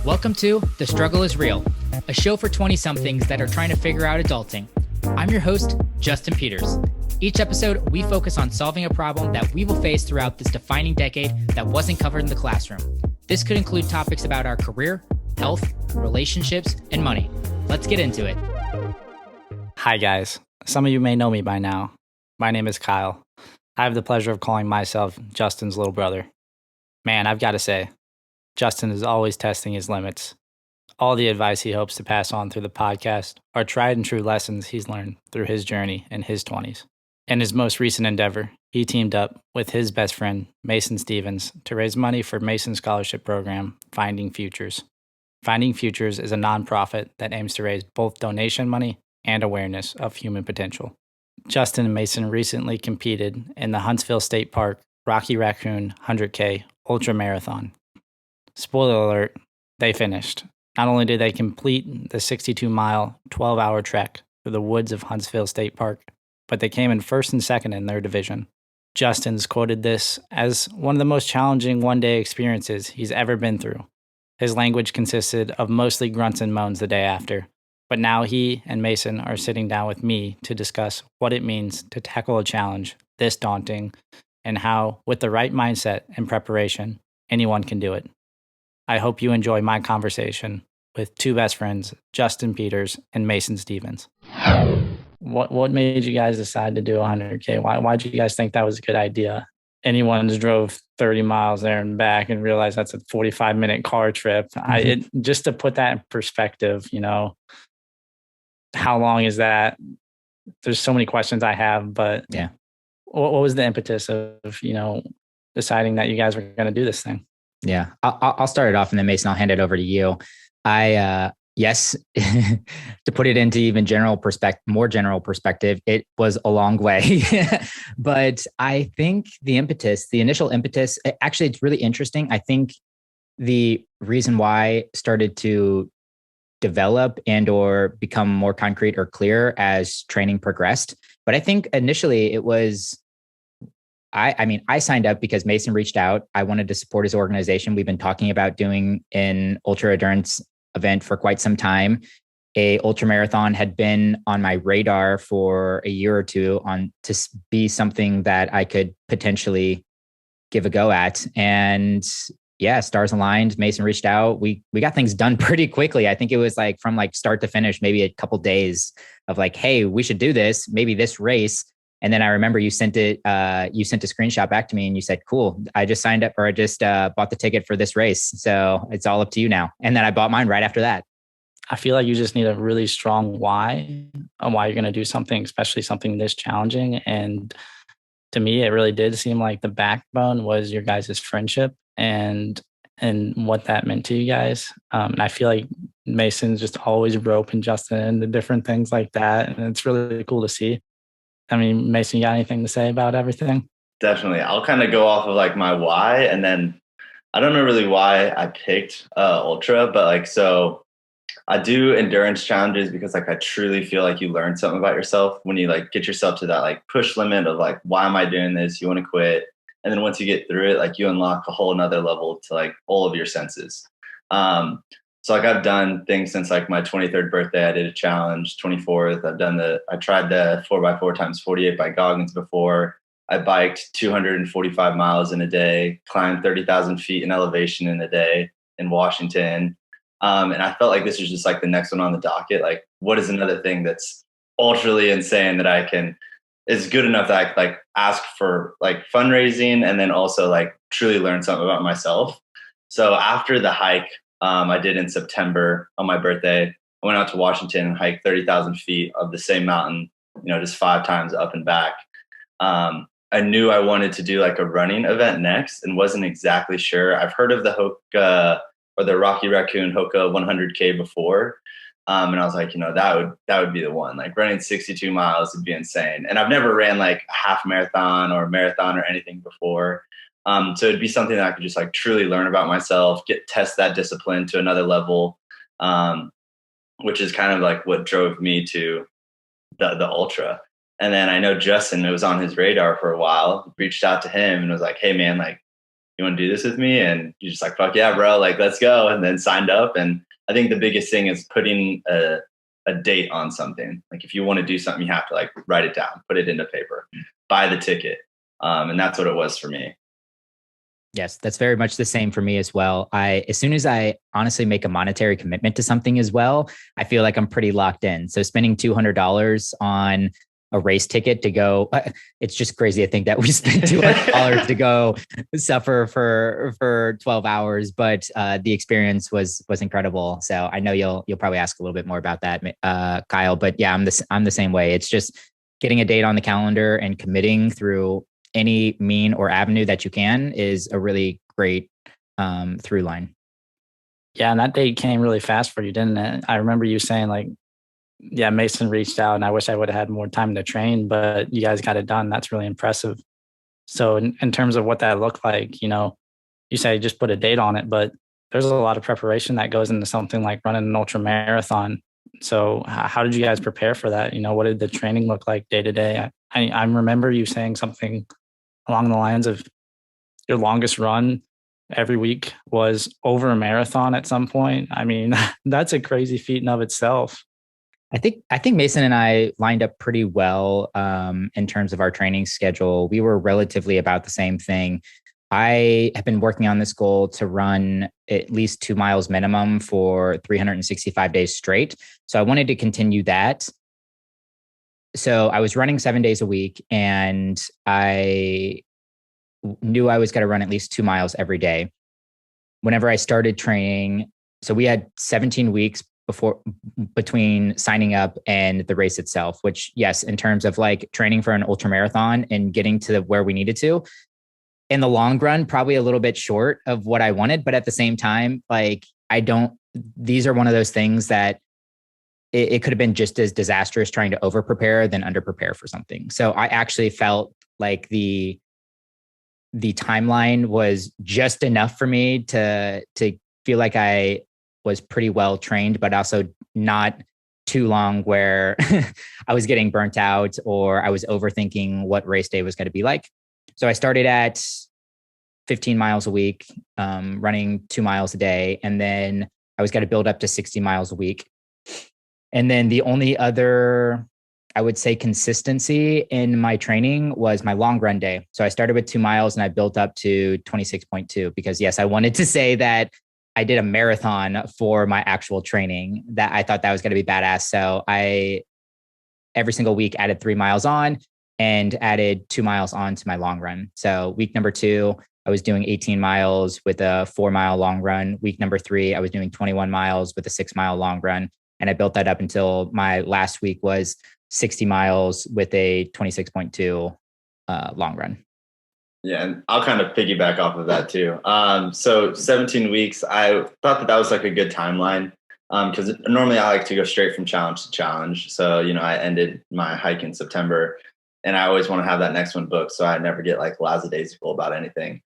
Welcome to The Struggle is Real, a show for 20-somethings that are trying to figure out adulting. I'm your host, Justin Peters. Each episode, we focus on solving a problem that we will face throughout this defining decade that wasn't covered in the classroom. This could include topics about our career, health, relationships, and money. Let's get into it. Hi guys, some of you may know me by now. My name is Kyle. I have the pleasure of calling myself Justin's little brother. Man, I've got to say, Justin is always testing his limits. All the advice he hopes to pass on through the podcast are tried and true lessons he's learned through his journey in his 20s. In his most recent endeavor, he teamed up with his best friend, Mason Stevens, to raise money for Mason's scholarship program, Finding Futures. Finding Futures is a nonprofit that aims to raise both donation money and awareness of human potential. Justin and Mason recently competed in the Huntsville State Park Rocky Raccoon 100K Ultramarathon. Spoiler alert, they finished. Not only did they complete the 62-mile, 12-hour trek through the woods of Huntsville State Park, but they came in first and second in their division. Justin's quoted this as one of the most challenging one-day experiences he's ever been through. His language consisted of mostly grunts and moans the day after, but now he and Mason are sitting down with me to discuss what it means to tackle a challenge this daunting and how, with the right mindset and preparation, anyone can do it. I hope you enjoy my conversation with two best friends, Justin Peters and Mason Stevens. What made you guys decide to do 100K? Why did you guys think that was a good idea? Anyone just drove 30 miles there and back and realized that's a 45-minute car trip. Just to put that in perspective, how long is that? There's so many questions I have, but yeah, what was the impetus of, deciding that you guys were going to do this thing? Yeah, I'll start it off and then Mason, I'll hand it over to you. Yes, to put it into even more general perspective, it was a long way, but I think the initial impetus, actually, it's really interesting. I think the reason why it started to develop and or become more concrete or clear as training progressed. But I think initially it was, I signed up because Mason reached out. I wanted to support his organization. We've been talking about doing an ultra endurance event for quite some time. A ultramarathon had been on my radar for a year or two to be something that I could potentially give a go at. And yeah, stars aligned. Mason reached out. We got things done pretty quickly. I think it was from start to finish, maybe a couple days of hey, we should do this, maybe this race. And then I remember you sent a screenshot back to me and you said, cool, I just signed up, or I just bought the ticket for this race. So it's all up to you now. And then I bought mine right after that. I feel like you just need a really strong why on why you're going to do something, especially something this challenging. And to me, it really did seem like the backbone was your guys' friendship and what that meant to you guys. And I feel like Mason's just always roping Justin into different things like that. And it's really cool to see. I mean, Mason, you got anything to say about everything? Definitely. I'll kind of go off of my why, and then I don't know really why I picked ultra, but so I do endurance challenges because I truly feel like you learn something about yourself when you get yourself to that push limit of why am I doing this? You want to quit. And then once you get through it, you unlock a whole nother level to all of your senses. So I've done things since my 23rd birthday. I did a challenge, 24th. I tried the 4x4 times 48 by Goggins before. I biked 245 miles in a day, climbed 30,000 feet in elevation in a day in Washington. And I felt like this was just the next one on the docket. What is another thing that's ultrally insane that is good enough that I ask for fundraising and then also truly learn something about myself. So after the hike, I did in September on my birthday, I went out to Washington and hiked 30,000 feet of the same mountain, just 5 times up and back. I knew I wanted to do a running event next and wasn't exactly sure. I've heard of the Hoka or the Rocky Raccoon Hoka 100K before. And I was that would be the one. Running 62 miles would be insane. And I've never ran a half marathon or a marathon or anything before. So it'd be something that I could just truly learn about myself, test that discipline to another level, which is kind of what drove me to the ultra. And then I know Justin, it was on his radar for a while, reached out to him and was hey man, you want to do this with me? And you're just like, fuck yeah, bro, like, let's go. And then signed up. And I think the biggest thing is putting a date on something. Like if you want to do something, you have to like write it down, put it into paper, buy the ticket. And that's what it was for me. Yes, that's very much the same for me as well. As soon as I honestly make a monetary commitment to something as well, I feel like I'm pretty locked in. So spending $200 on a race ticket to go, it's just crazy to think that we spent $200 to go suffer for 12 hours, but the experience was incredible. So I know you'll probably ask a little bit more about that, Kyle. But yeah, I'm the same way. It's just getting a date on the calendar and committing through any mean or avenue that you can is a really great through line. Yeah, and that date came really fast for you, didn't it? I remember you saying like, yeah, Mason reached out and I wish I would have had more time to train, but you guys got it done. That's really impressive. So in terms of what that looked like, you say just put a date on it, but there's a lot of preparation that goes into something like running an ultra marathon. So how did you guys prepare for that? What did the training look like day to day? I remember you saying something along the lines of your longest run every week was over a marathon at some point. I mean, that's a crazy feat in of itself. I think Mason and I lined up pretty well in terms of our training schedule. We were relatively about the same thing. I have been working on this goal to run at least 2 miles minimum for 365 days straight. So I wanted to continue that. So I was running 7 days a week and I knew I was going to run at least 2 miles every day. Whenever I started training, so we had 17 weeks between signing up and the race itself, which yes, in terms of like training for an ultra marathon and getting to where we needed to, in the long run, probably a little bit short of what I wanted. But at the same time, like these are one of those things that it could have been just as disastrous trying to over prepare than under prepare for something. So I actually felt like the timeline was just enough for me to feel like I was pretty well trained, but also not too long where I was getting burnt out or I was overthinking what race day was going to be like. So I started at 15 miles a week, running 2 miles a day. And then I was going to build up to 60 miles a week. And then the only other, I would say, consistency in my training was my long run day. So I started with 2 miles and I built up to 26.2 because yes, I wanted to say that I did a marathon for my actual training, that I thought that was going to be badass. So I, every single week, added 3 miles on and added 2 miles on to my long run. So week number 2, I was doing 18 miles with a 4 mile long run. Week number 3, I was doing 21 miles with a 6 mile long run. And I built that up until my last week was 60 miles with a 26.2 long run. Yeah, and I'll kind of piggyback off of that too. So 17 weeks, I thought that was like a good timeline because normally I like to go straight from challenge to challenge. So, I ended my hike in September and I always want to have that next one booked. So I never get like lackadaisical about anything.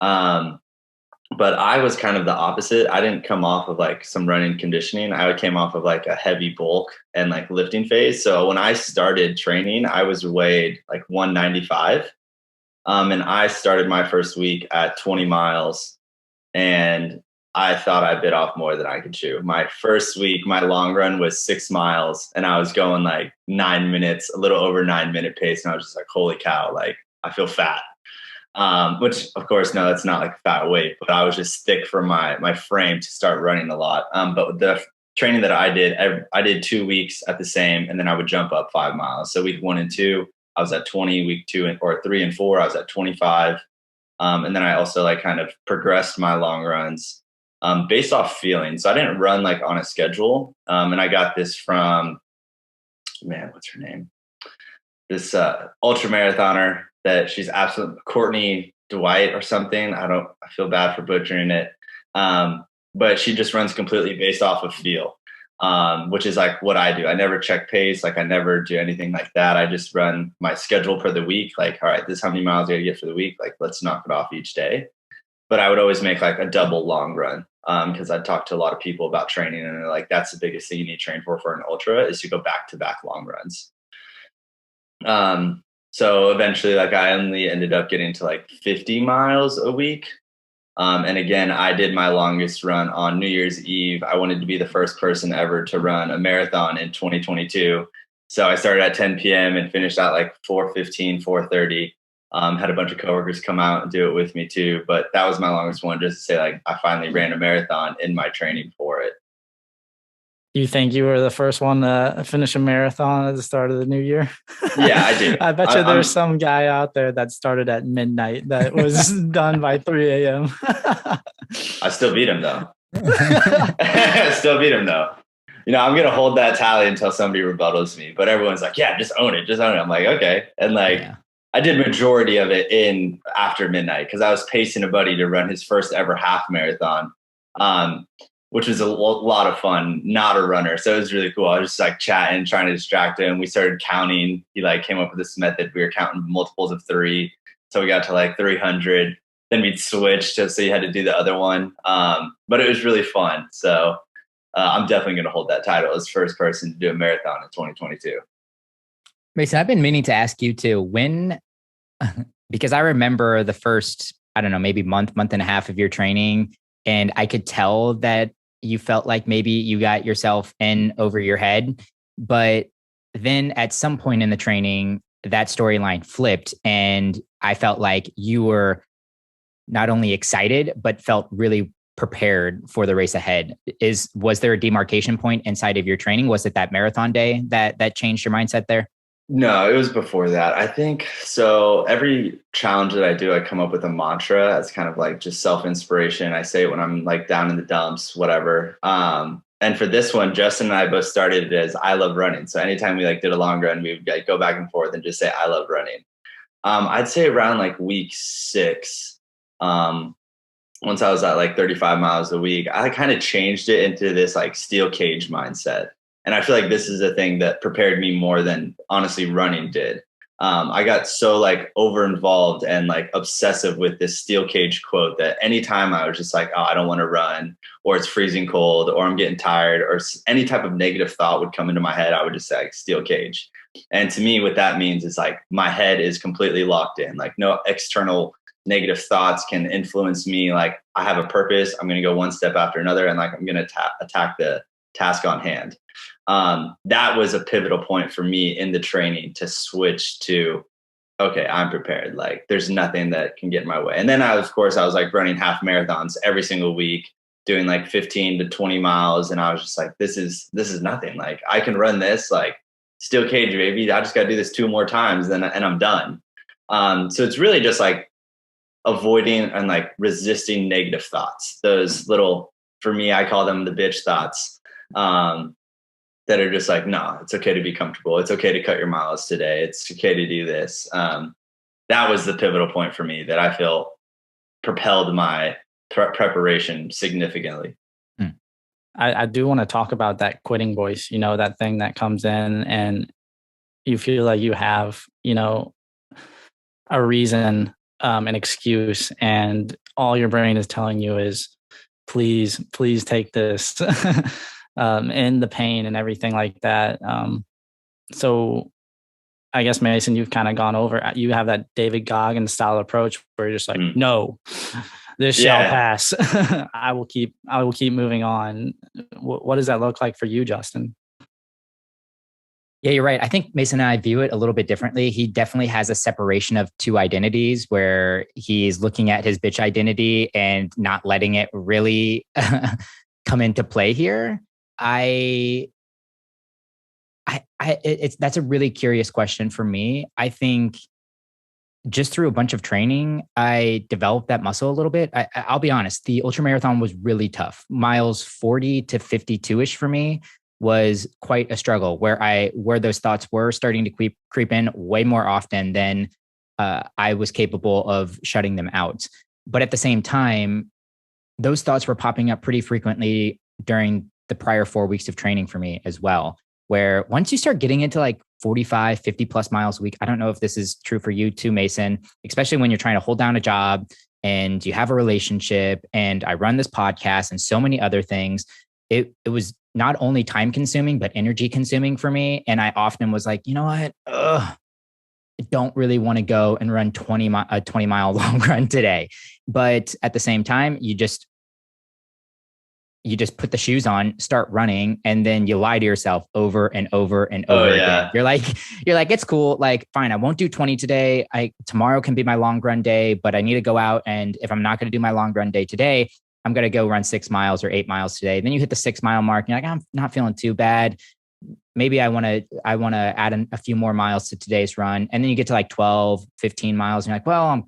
But I was kind of the opposite. I didn't come off of like some running conditioning. I came off of like a heavy bulk and like lifting phase. So when I started training, I was weighed like 195. And I started my first week at 20 miles and I thought I bit off more than I could chew. My first week, my long run was 6 miles and I was going like 9 minutes, a little over 9-minute pace. And I was just like, holy cow, like I feel fat. Which of course, no, that's not like fat weight, but I was just thick for my frame to start running a lot. But the training that I did 2 weeks at the same, and then I would jump up 5 miles. So week 1 and 2, I was at 20, week 2 or 3 and 4, I was at 25. And then I also like kind of progressed my long runs based off feeling. So I didn't run like on a schedule. And I got this from, what's her name? This ultra marathoner that she's absolutely Courtney Dwight or something. I feel bad for butchering it. But she just runs completely based off of feel. Which is like what I do. I never check pace. Like I never do anything like that. I just run my schedule for the week. Like, all right, this is how many miles I gotta get for the week. Like, let's knock it off each day. But I would always make like a double long run because I'd talk to a lot of people about training and they're like, that's the biggest thing you need to train for an ultra is to go back-to-back long runs. So eventually like I only ended up getting to like 50 miles a week. And again, I did my longest run on New Year's Eve. I wanted to be the first person ever to run a marathon in 2022. So I started at 10 p.m. and finished at like 4:15, 4:30. Had a bunch of coworkers come out and do it with me too. But that was my longest one, just to say like I finally ran a marathon in my training for it. You think you were the first one to finish a marathon at the start of the new year? Yeah, I do. I bet you there's some guy out there that started at midnight that was done by 3 a.m. I still beat him though. Still beat him though. I'm going to hold that tally until somebody rebuttals me, but everyone's like, yeah, just own it. Just own it. I'm like, okay. And I did majority of it in after midnight because I was pacing a buddy to run his first ever half marathon. Which was a lot of fun, not a runner. So it was really cool. I was just like chatting, trying to distract him. We started counting. He came up with this method. We were counting multiples of 3. So we got to like 300. Then we'd switch so you had to do the other one. But it was really fun. So I'm definitely going to hold that title as first person to do a marathon in 2022. Mason, I've been meaning to ask you too, because I remember the first, I don't know, maybe month and a half of your training. And I could tell that you felt like maybe you got yourself in over your head. But then at some point in the training, that storyline flipped. And I felt like you were not only excited, but felt really prepared for the race ahead. Was there a demarcation point inside of your training? Was it that marathon day that changed your mindset there? No, it was before that. I think so. Every challenge that I do, I come up with a mantra. It's kind of like just self-inspiration. I say it when I'm like down in the dumps, whatever. And for this one, Justin and I both started it as I love running. So anytime we did a long run, we would go back and forth and just say, I love running. I'd say around like week 6, once I was at like 35 miles a week, I kind of changed it into this like steel cage mindset. And I feel like this is a thing that prepared me more than honestly running did. I got so over involved and obsessive with this steel cage quote that anytime I was just like, oh, I don't want to run, or it's freezing cold, or I'm getting tired, or any type of negative thought would come into my head, I would just say steel cage. And to me, what that means is my head is completely locked in. No external negative thoughts can influence me. I have a purpose. I'm going to go one step after another, and I'm going to attack the task on hand. That was a pivotal point for me in the training to switch to, okay, I'm prepared. There's nothing that can get in my way. And then I was running half marathons every single week, doing 15 to 20 miles. And I was just this is nothing. I can run this, steel cage, baby. I just got to do this 2 more times and I'm done. So it's really just avoiding and resisting negative thoughts. Those little, for me, I call them the bitch thoughts. That are just no, it's okay to be comfortable. It's okay to cut your miles today. It's okay to do this. That was the pivotal point for me that I feel propelled my preparation significantly. I do want to talk about that quitting voice, that thing that comes in and you feel like you have, a reason, an excuse, and all your brain is telling you is, please take this. And the pain and everything like that. So I guess, Mason, you've kind of gone over, you have that David Goggin style approach where you're just no, this shall pass. I will keep moving on. What does that look like for you, Justin? Yeah, you're right. I think Mason and I view it a little bit differently. He definitely has a separation of 2 identities where he's looking at his bitch identity and not letting it really come into play here. That's a really curious question for me. I think just through a bunch of training, I developed that muscle a little bit. I'll be honest, the ultramarathon was really tough. Miles 40 to 52-ish for me was quite a struggle where those thoughts were starting to creep in way more often than I was capable of shutting them out. But at the same time, those thoughts were popping up pretty frequently during the prior 4 weeks of training for me as well, where once you start getting into 45, 50 plus miles a week, I don't know if this is true for you too, Mason, especially when you're trying to hold down a job and you have a relationship and I run this podcast and so many other things. It was not only time consuming, but energy consuming for me. And I often was you know what? don't really want to go and run a 20-mile long run today. But at the same time, you just put the shoes on, start running, and then you lie to yourself over and over and over again. You're like, it's cool. Like, fine, I won't do 20 today. Tomorrow can be my long run day, but I need to go out. And if I'm not going to do my long run day today, I'm going to go run 6 miles or 8 miles today. Then you hit the 6-mile mark. And you're like, I'm not feeling too bad. Maybe I want to add a few more miles to today's run. And then you get to like 12, 15 miles. And you're like, well, I'm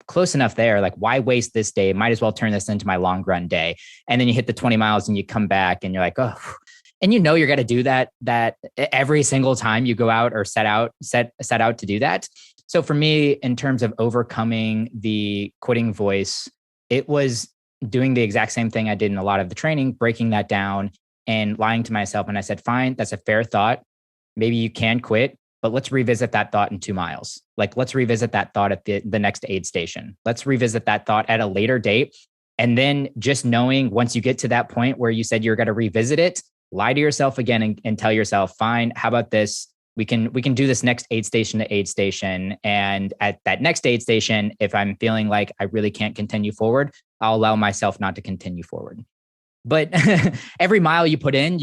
close enough there. Like, why waste this day? Might as well turn this into my long run day. And then you hit the 20 miles and you come back and you're like, oh, and you're going to do that every single time you go out or set out to do that. So for me, in terms of overcoming the quitting voice, it was doing the exact same thing I did in a lot of the training, breaking that down and lying to myself. And I said, fine, that's a fair thought. Maybe you can quit, but let's revisit that thought in 2 miles. Like, let's revisit that thought at the next aid station. Let's revisit that thought at a later date. And then just knowing once you get to that point where you said you're going to revisit it, lie to yourself again and tell yourself, fine, how about this? We can do this next aid station to aid station. And at that next aid station, if I'm feeling like I really can't continue forward, I'll allow myself not to continue forward. But every mile you put in,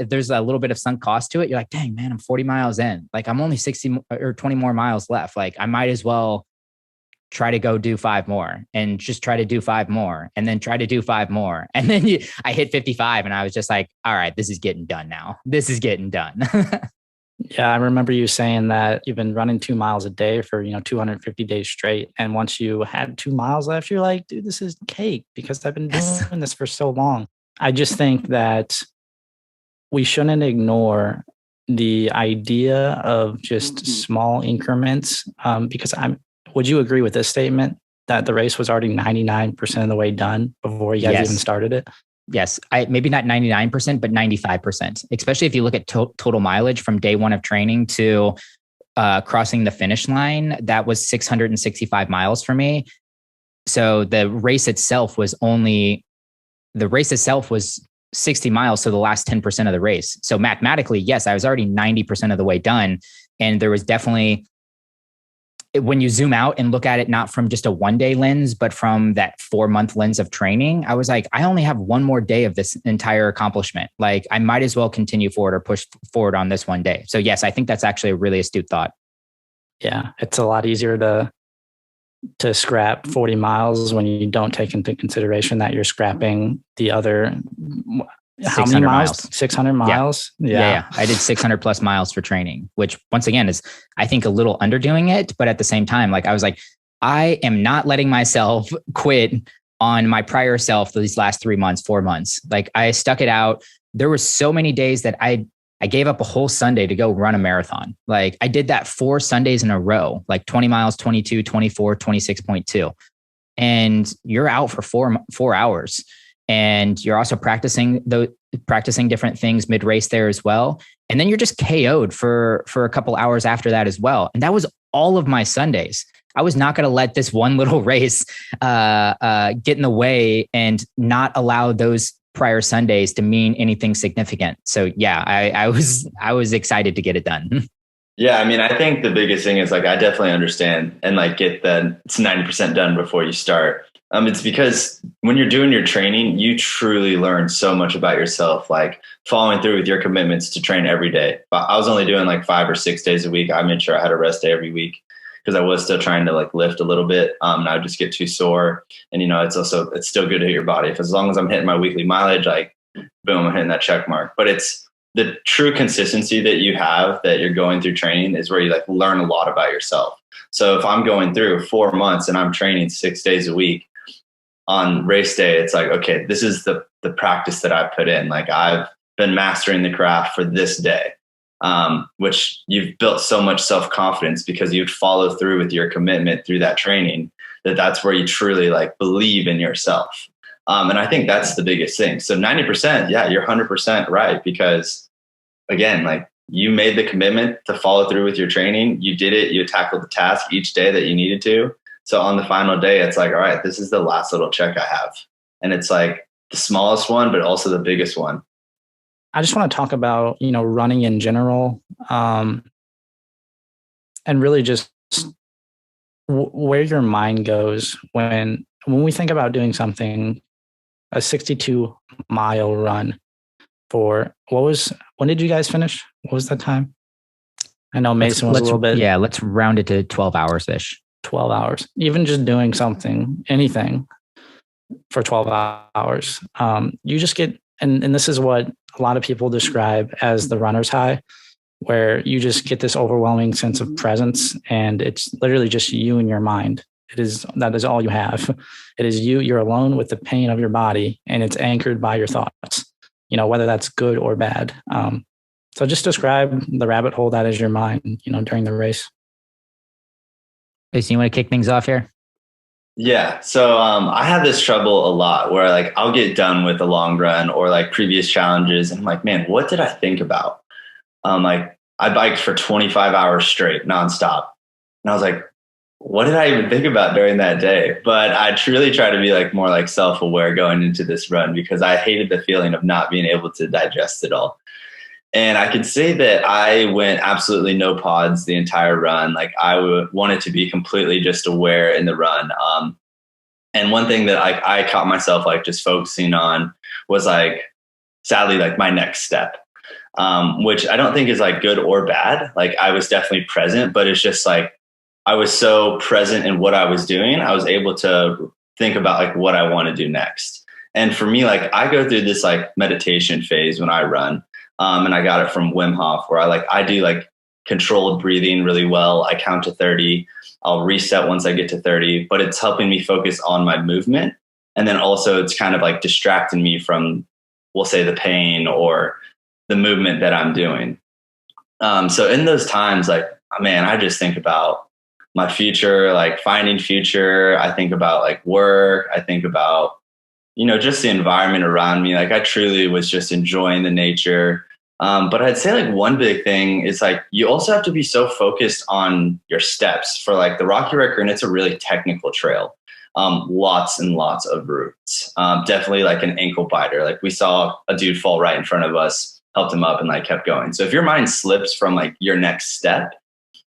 there's a little bit of sunk cost to it. You're like, dang, man, I'm 40 miles in. Like, I'm only 60 or 20 more miles left. Like, I might as well try to go do 5 more and just try to do 5 more and then try to do 5 more. And then I hit 55 and I was just like, all right, this is getting done now. This is getting done. Yeah, I remember you saying that you've been running 2 miles a day for 250 days straight. And once you had 2 miles left, you're like, dude, this is cake because I've been doing this for so long. I just think that we shouldn't ignore the idea of just small increments because would you agree with this statement that the race was already 99% of the way done before you guys even started it? Yes. Maybe not 99%, but 95%, especially if you look at total mileage from day one of training to crossing the finish line. That was 665 miles for me. So the race itself was 60 miles. So the last 10% of the race. So mathematically, yes, I was already 90% of the way done. And there was definitely, when you zoom out and look at it, not from just a 1-day lens, but from that 4-month lens of training, I was like, I only have 1 more day of this entire accomplishment. Like, I might as well continue forward or push forward on this 1 day. So yes, I think that's actually a really astute thought. Yeah. It's a lot easier to scrap 40 miles when you don't take into consideration that you're scrapping the other, how many miles? 600 miles. Yeah. I did 600 plus miles for training, which once again is, I think, a little underdoing it. But at the same time, like, I was like, I am not letting myself quit on my prior self these last 3 months, 4 months. Like, I stuck it out. There were so many days that I gave up a whole Sunday to go run a marathon. Like, I did that 4 Sundays in a row, like 20 miles, 22, 24, 26.2. And you're out for 4 hours. And you're also practicing different things mid-race there as well. And then you're just KO'd for a couple hours after that as well. And that was all of my Sundays. I was not going to let this one little race get in the way and not allow those prior Sundays to mean anything significant. So yeah, I was excited to get it done. Yeah, I mean, I think the biggest thing is, like, I definitely understand and like get that it's 90% done before you start. It's because when you're doing your training, you truly learn so much about yourself, like following through with your commitments to train every day. But I was only doing like 5 or 6 days a week. I made sure I had a rest day every week because I was still trying to like lift a little bit. And I would just get too sore. And, it's still good to hit your body. As long as I'm hitting my weekly mileage, like, boom, I'm hitting that check mark. But it's the true consistency that you have, that you're going through training, is where you like learn a lot about yourself. So if I'm going through 4 months and I'm training 6 days a week, on race day, it's like, okay, this is the practice that I put in. Like, I've been mastering the craft for this day, which you've built so much self-confidence because you'd follow through with your commitment through that training, that's where you truly like believe in yourself. And I think that's the biggest thing. So 90%, yeah, you're 100% right. Because again, like, you made the commitment to follow through with your training. You did it. You tackled the task each day that you needed to. So on the final day, it's like, all right, this is the last little check I have. And it's like the smallest one, but also the biggest one. I just want to talk about, running in general, and really just where your mind goes when we think about doing something, a 62-mile run for when did you guys finish? What was that time? I know Mason was a little bit. Yeah, let's round it to 12 hours ish. 12 hours. Even just doing something, anything for 12 hours. You just get, and this is what a lot of people describe as the runner's high, where you just get this overwhelming sense of presence, and it's literally just you and your mind. That is all you have. It is you. You're alone with the pain of your body, and it's anchored by your thoughts, whether that's good or bad. So just describe the rabbit hole that is your mind, during the race. Jason, you want to kick things off here? Yeah. So I have this trouble a lot where like I'll get done with a long run or like previous challenges, and I'm like, man, what did I think about? Like I biked for 25 hours straight nonstop. And I was like, what did I even think about during that day? But I truly try to be like more like self-aware going into this run, because I hated the feeling of not being able to digest it all. And I could say that I went absolutely no pods the entire run. Like I wanted to be completely just aware in the run. And one thing that I caught myself like just focusing on was like, sadly, like my next step. Which I don't think is like good or bad. Like I was definitely present, but it's just like I was so present in what I was doing. I was able to think about like what I want to do next. And for me, like I go through this like meditation phase when I run. And I got it from Wim Hof, where I do like controlled breathing really well. I count to 30. I'll reset once I get to 30, but it's helping me focus on my movement. And then also it's kind of like distracting me from, we'll say, the pain or the movement that I'm doing. So in those times, like, man, I just think about my future, like finding future. I think about like work. I think about, just the environment around me. Like I truly was just enjoying the nature. But I'd say like one big thing is like, you also have to be so focused on your steps for like the Rocky Raccoon. It's a really technical trail. Lots and lots of roots. Definitely like an ankle biter. Like we saw a dude fall right in front of us, helped him up and like kept going. So if your mind slips from like your next step,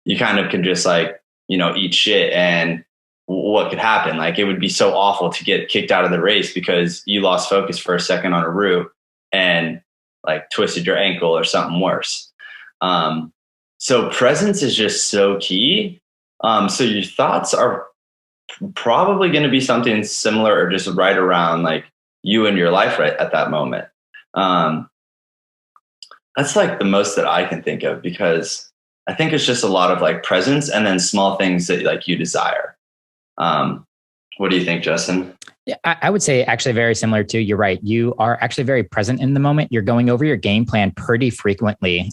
you kind of can just like, eat shit. And what could happen? Like it would be so awful to get kicked out of the race because you lost focus for a second on a route and like twisted your ankle or something worse. So presence is just so key. So your thoughts are probably going to be something similar or just right around like you and your life right at that moment. That's like the most that I can think of, because I think it's just a lot of like presence and then small things that like you desire. What do you think, Justin? Yeah, I would say actually very similar to, you're right. You are actually very present in the moment. You're going over your game plan pretty frequently.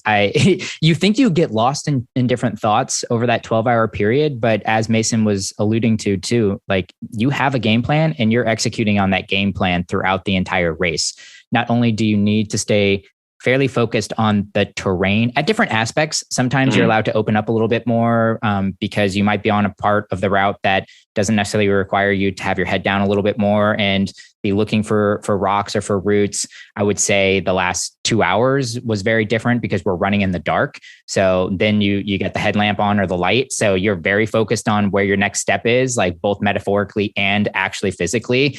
You think you get lost in different thoughts over that 12-hour period, but as Mason was alluding to too, like you have a game plan and you're executing on that game plan throughout the entire race. Not only do you need to stay fairly focused on the terrain at different aspects. Sometimes you're allowed to open up a little bit more because you might be on a part of the route that doesn't necessarily require you to have your head down a little bit more and be looking for rocks or for roots. I would say the last 2 hours was very different because we're running in the dark. So then you get the headlamp on or the light. So you're very focused on where your next step is, like both metaphorically and actually physically.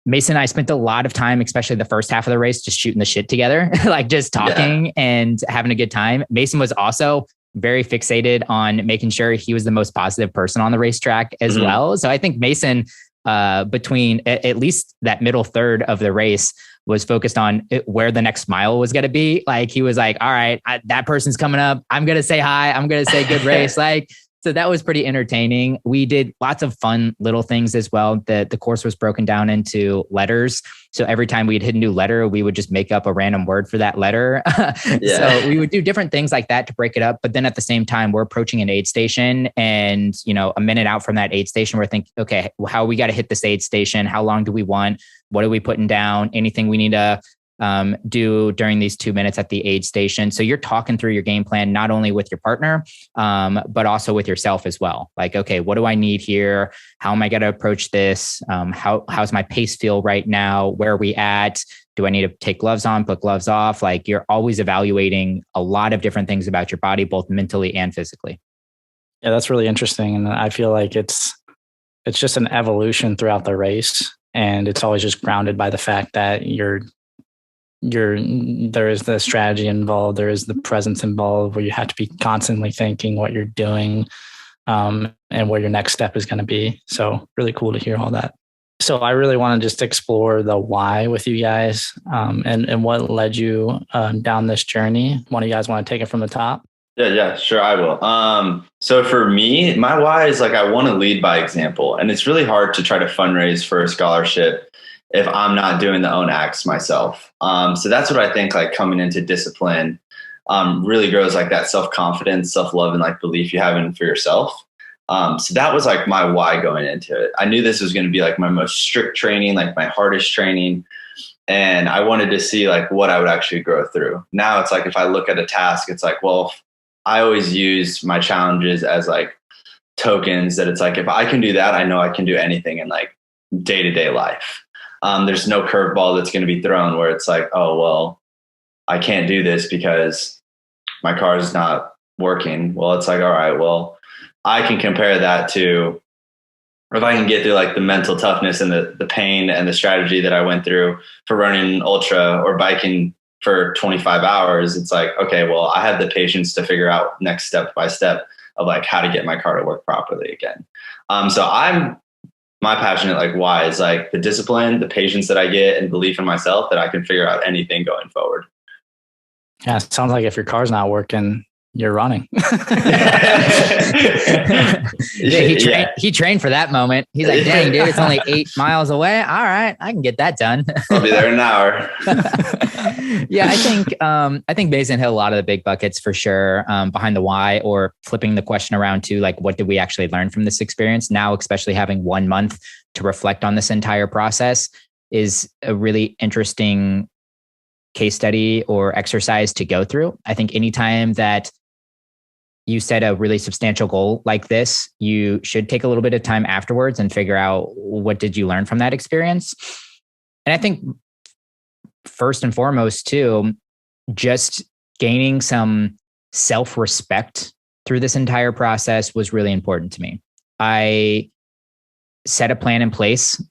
Mason and I spent a lot of time, especially the first half of the race, just shooting the shit together, like just talking and having a good time. Mason was also very fixated on making sure he was the most positive person on the racetrack as well. So I think Mason, between at least that middle third of the race, was focused on where the next mile was going to be. Like he was like, all right, that person's coming up. I'm going to say hi. I'm going to say good race. So that was pretty entertaining. We did lots of fun little things as well. The course was broken down into letters. So every time we'd hit a new letter, we would just make up a random word for that letter. So we would do different things like that to break it up. But then at the same time, we're approaching an aid station, and a minute out from that aid station, we're thinking, okay, how we got to hit this aid station? How long do we want? What are we putting down? Anything we need to do during these 2 minutes at the aid station. So you're talking through your game plan, not only with your partner, but also with yourself as well. Like, okay, what do I need here? How am I going to approach this? How's my pace feel right now? Where are we at? Do I need to take gloves on, put gloves off? Like, you're always evaluating a lot of different things about your body, both mentally and physically. Yeah, that's really interesting. And I feel like it's just an evolution throughout the race. And it's always just grounded by the fact that there is the strategy involved, there is the presence involved, where you have to be constantly thinking what you're doing, and where your next step is going to be. So really cool to hear all that. So I really want to just explore the why with you guys, and what led you down this journey. One of you guys want to take it from the top? Yeah, sure, I will. So for me, my why is like, I want to lead by example. And it's really hard to try to fundraise for a scholarship if I'm not doing the own acts myself. So that's what I think, like, coming into discipline really grows like that self-confidence, self-love, and like belief you have in for yourself. So that was like my why going into it. I knew this was going to be like my most strict training, like my hardest training. And I wanted to see like what I would actually grow through. Now it's like, if I look at a task, it's like, well, I always use my challenges as like tokens that it's like, if I can do that, I know I can do anything in like day-to-day life. There's no curveball that's going to be thrown where it's like, oh, well, I can't do this because my car is not working. Well, it's like, all right, well, I can compare that to, or if I can get through like the mental toughness and the pain and the strategy that I went through for running an ultra or biking for 25 hours, it's like, okay, well, I have the patience to figure out next step by step of like how to get my car to work properly again. So my passionate like why is like the discipline, the patience that I get, and belief in myself that I can figure out anything going forward. Yeah, it sounds like if your car's not working, you're running. He trained for that moment. He's like, dang, dude, it's only 8 miles away. All right, I can get that done. I'll be there in an hour. Yeah, I think Basin hit a lot of the big buckets for sure, behind the why, or flipping the question around to like, what did we actually learn from this experience? Now, especially having 1 month to reflect on this entire process is a really interesting case study or exercise to go through. I think anytime that you set a really substantial goal like this, you should take a little bit of time afterwards and figure out, what did you learn from that experience? And I think first and foremost too, just gaining some self-respect through this entire process was really important to me. I set a plan in place.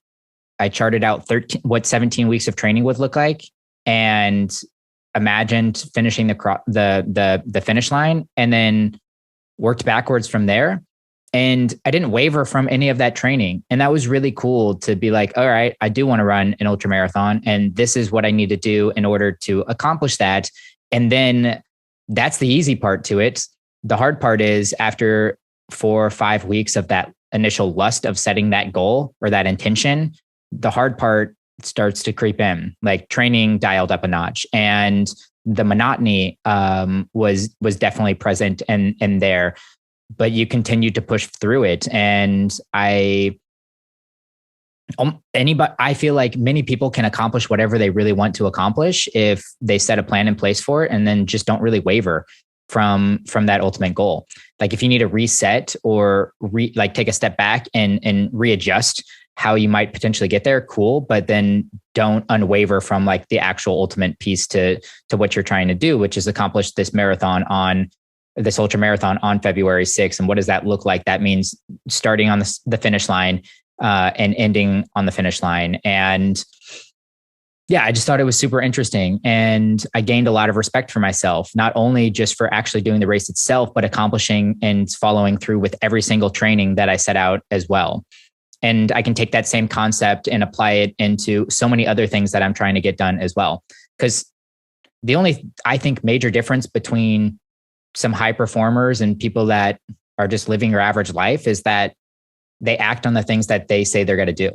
I charted out what 17 weeks of training would look like, and imagined finishing the finish line, and then worked backwards from there. And I didn't waver from any of that training. And that was really cool to be like, all right, I do want to run an ultramarathon, and this is what I need to do in order to accomplish that. And then that's the easy part to it. The hard part is after 4 or 5 weeks of that initial lust of setting that goal or that intention, the hard part starts to creep in, like training dialed up a notch, and the monotony was definitely present and there, but you continue to push through it. And I feel like many people can accomplish whatever they really want to accomplish if they set a plan in place for it, and then just don't really waver from that ultimate goal. Like if you need to reset or take a step back and readjust how you might potentially get there, cool. But then don't unwaver from like the actual ultimate piece to what you're trying to do, which is accomplish this ultramarathon on February 6th. And what does that look like? That means starting on the finish line and ending on the finish line. And yeah, I just thought it was super interesting. And I gained a lot of respect for myself, not only just for actually doing the race itself, but accomplishing and following through with every single training that I set out as well. And I can take that same concept and apply it into so many other things that I'm trying to get done as well. Because the only, I think, major difference between some high performers and people that are just living your average life is that they act on the things that they say they're going to do.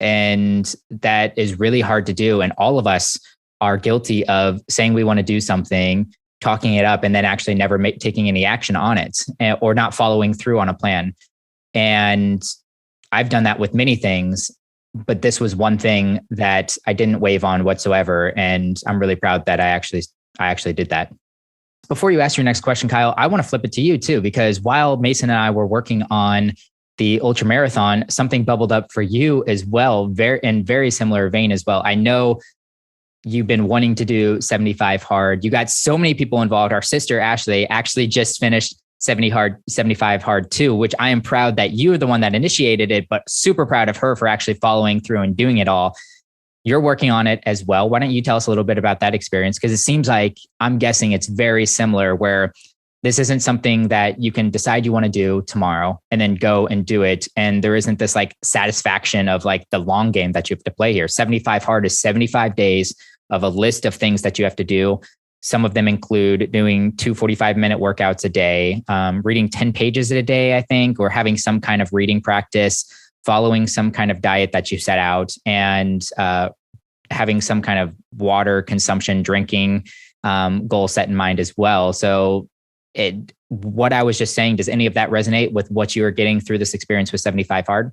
And that is really hard to do. And all of us are guilty of saying we want to do something, talking it up, and then actually never taking any action on it, or not following through on a plan. And I've done that with many things. but this was one thing that I didn't wave on whatsoever. And I'm really proud that I actually did that. Before you ask your next question, Kyle, I want to flip it to you too, because while Mason and I were working on the Ultramarathon, something bubbled up for you as well, very similar vein as well. I know you've been wanting to do 75 hard. You got so many people involved. Our sister, Ashley, actually just finished 75 hard too, which I am proud that you're the one that initiated it, but super proud of her for actually following through and doing it all. You're working on it as well. Why don't you tell us a little bit about that experience? Because it seems like, I'm guessing it's very similar, where this isn't something that you can decide you want to do tomorrow and then go and do it. And there isn't this like satisfaction of like the long game that you have to play here. 75 hard is 75 days of a list of things that you have to do. Some of them include doing 2 45-minute workouts a day, reading 10 pages a day, I think, or having some kind of reading practice, following some kind of diet that you set out, and having some kind of water consumption, drinking goal set in mind as well. So what I was just saying, does any of that resonate with what you were getting through this experience with 75 hard?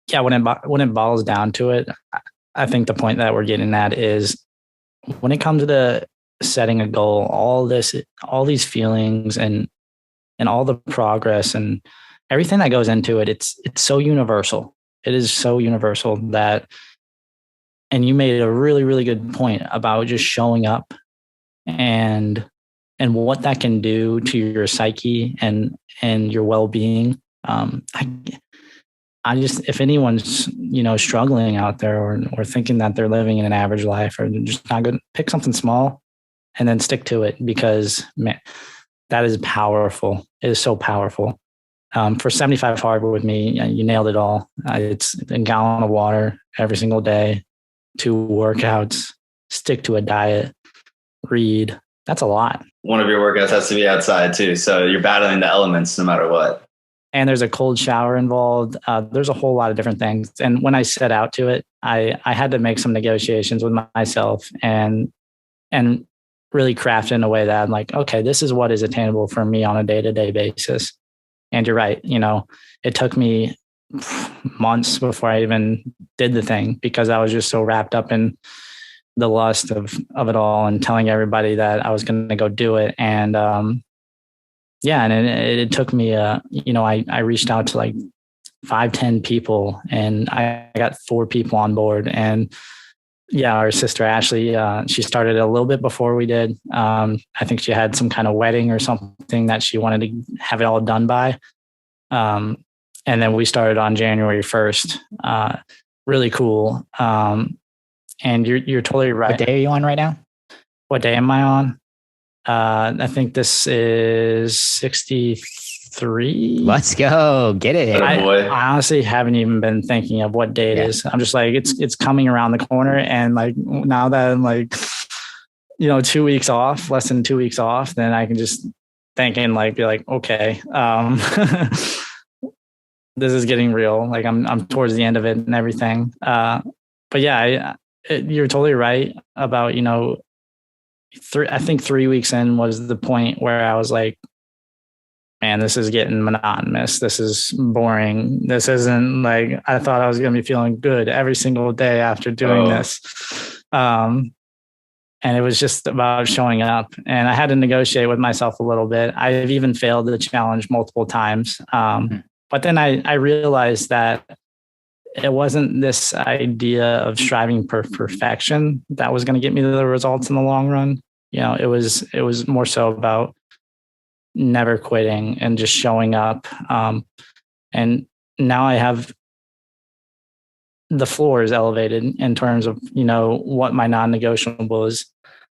Yeah, when it boils down to it, I think the point that we're getting at is, when it comes to setting a goal, all these feelings and all the progress and everything that goes into it, it's so universal. It is so universal that, and you made a really, really good point about just showing up and what that can do to your psyche and your well-being. I just, if anyone's, struggling out there or thinking that they're living in an average life or just not good, pick something small and then stick to it, because man, that is powerful. It is so powerful. For 75 hard with me, you nailed it all. It's a gallon of water every single day, 2 workouts, stick to a diet, read. That's a lot. One of your workouts has to be outside too. So you're battling the elements no matter what. And there's a cold shower involved. There's a whole lot of different things. And when I set out to it, I had to make some negotiations with myself and really craft in a way that I'm like, okay, this is what is attainable for me on a day-to-day basis. And you're right. It took me months before I even did the thing, because I was just so wrapped up in the lust of it all and telling everybody that I was going to go do it. And, and it took me, I reached out to like 5-10 people, and I got 4 people on board. And yeah, our sister Ashley, she started a little bit before we did. I think she had some kind of wedding or something that she wanted to have it all done by. And then we started on January 1st. Really cool. And you're totally right. What day are you on right now? What day am I on? I think this is 63. Let's go. Get it. I honestly haven't even been thinking of what day it is. I'm just like, it's coming around the corner. And like, now that I'm like, 2 weeks off, less than 2 weeks off, then I can just think and like, be like, okay, this is getting real. Like I'm towards the end of it and everything. But yeah, you're totally right about, I think 3 weeks in was the point where I was like, man, this is getting monotonous. This is boring. This isn't like, I thought I was going to be feeling good every single day after doing this. And it was just about showing up, and I had to negotiate with myself a little bit. I've even failed the challenge multiple times. But then I realized that it wasn't this idea of striving for perfection that was going to get me the results in the long run. It was more so about never quitting and just showing up. And now I have, the floor is elevated in terms of, what my non-negotiable is.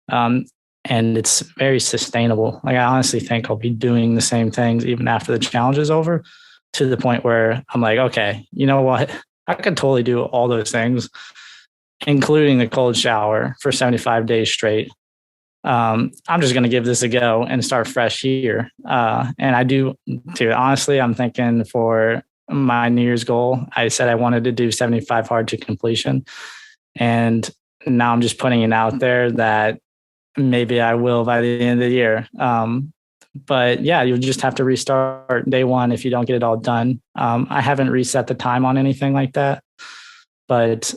And it's very sustainable. Like, I honestly think I'll be doing the same things even after the challenge is over, to the point where I'm like, okay, you know what? I could totally do all those things, including the cold shower for 75 days straight. I'm just going to give this a go and start fresh here. And I do too. Honestly, I'm thinking for my New Year's goal, I said I wanted to do 75 hard to completion. And now I'm just putting it out there that maybe I will by the end of the year. But yeah, you'll just have to restart day one if you don't get it all done. I haven't reset the time on anything like that. But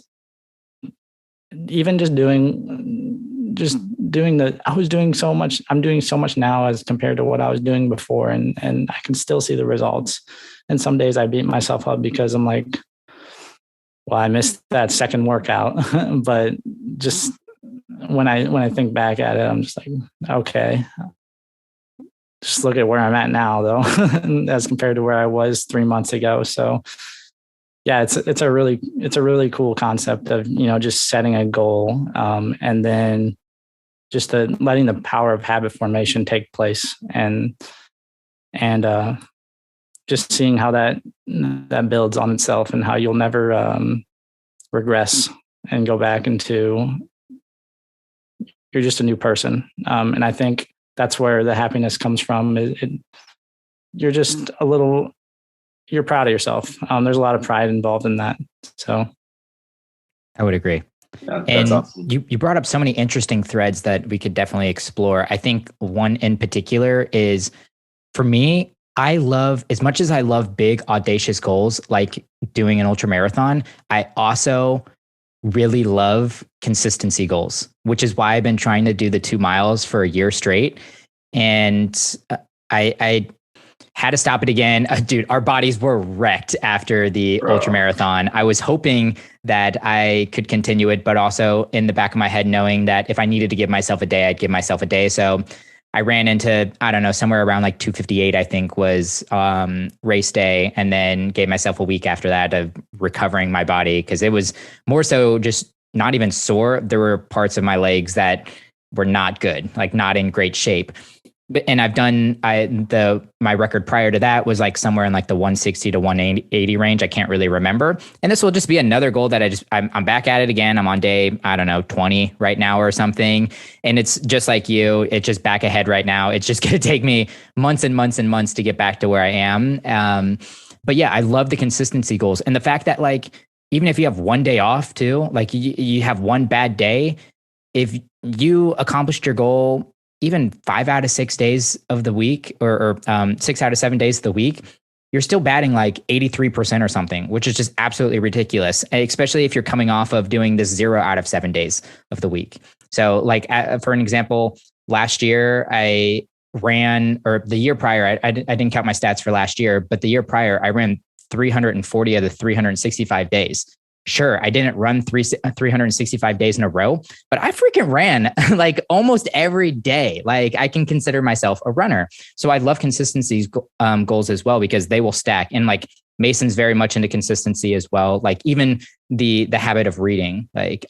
even I'm doing so much now as compared to what I was doing before. And I can still see the results. And some days I beat myself up because I'm like, well, I missed that second workout. But just when I think back at it, I'm just like, okay, just look at where I'm at now though, as compared to where I was 3 months ago. So yeah, it's a really cool concept of, just setting a goal, and then just letting the power of habit formation take place, and just seeing how that builds on itself, and how you'll never regress and go back into, you're just a new person. And I think that's where the happiness comes from. You're just you're proud of yourself. There's a lot of pride involved in that. So I would agree. Yeah, and awesome. you brought up so many interesting threads that we could definitely explore. I think one in particular is, for me, I love, as much as I love big, audacious goals like doing an ultra marathon, I also really love consistency goals, which is why I've been trying to do the 2 miles for a year straight. And I had to stop it again. Dude, our bodies were wrecked after the ultra marathon. I was hoping that I could continue it, but also in the back of my head, knowing that if I needed to give myself a day, I'd give myself a day. So I ran into, I don't know, somewhere around like 258, I think was race day, and then gave myself a week after that of recovering my body, because it was more so just not even sore. There were parts of my legs that were not good, like not in great shape. And I've done, my record prior to that was like somewhere in like the 160 to 180 range. I can't really remember. And this will just be another goal that I'm back at it again. I'm on day, I don't know, 20 right now or something. And it's just like you, it's just back ahead right now. It's just going to take me months and months and months to get back to where I am. But yeah, I love the consistency goals. And the fact that, like, even if you have one day off too, like you have one bad day, if you accomplished your goal, even 5 out of 6 days of the week, or 6 out of 7 days of the week, you're still batting like 83% or something, which is just absolutely ridiculous, especially if you're coming off of doing this 0 out of 7 days of the week. So like, for an example, last year I ran, or the year prior, I didn't count my stats for last year, but the year prior I ran 340 of the 365 days. Sure, I didn't run 365 days in a row, but I freaking ran like almost every day. Like, I can consider myself a runner. So I love consistency goals as well, because they will stack. And like, Mason's very much into consistency as well. Like, even the habit of reading, like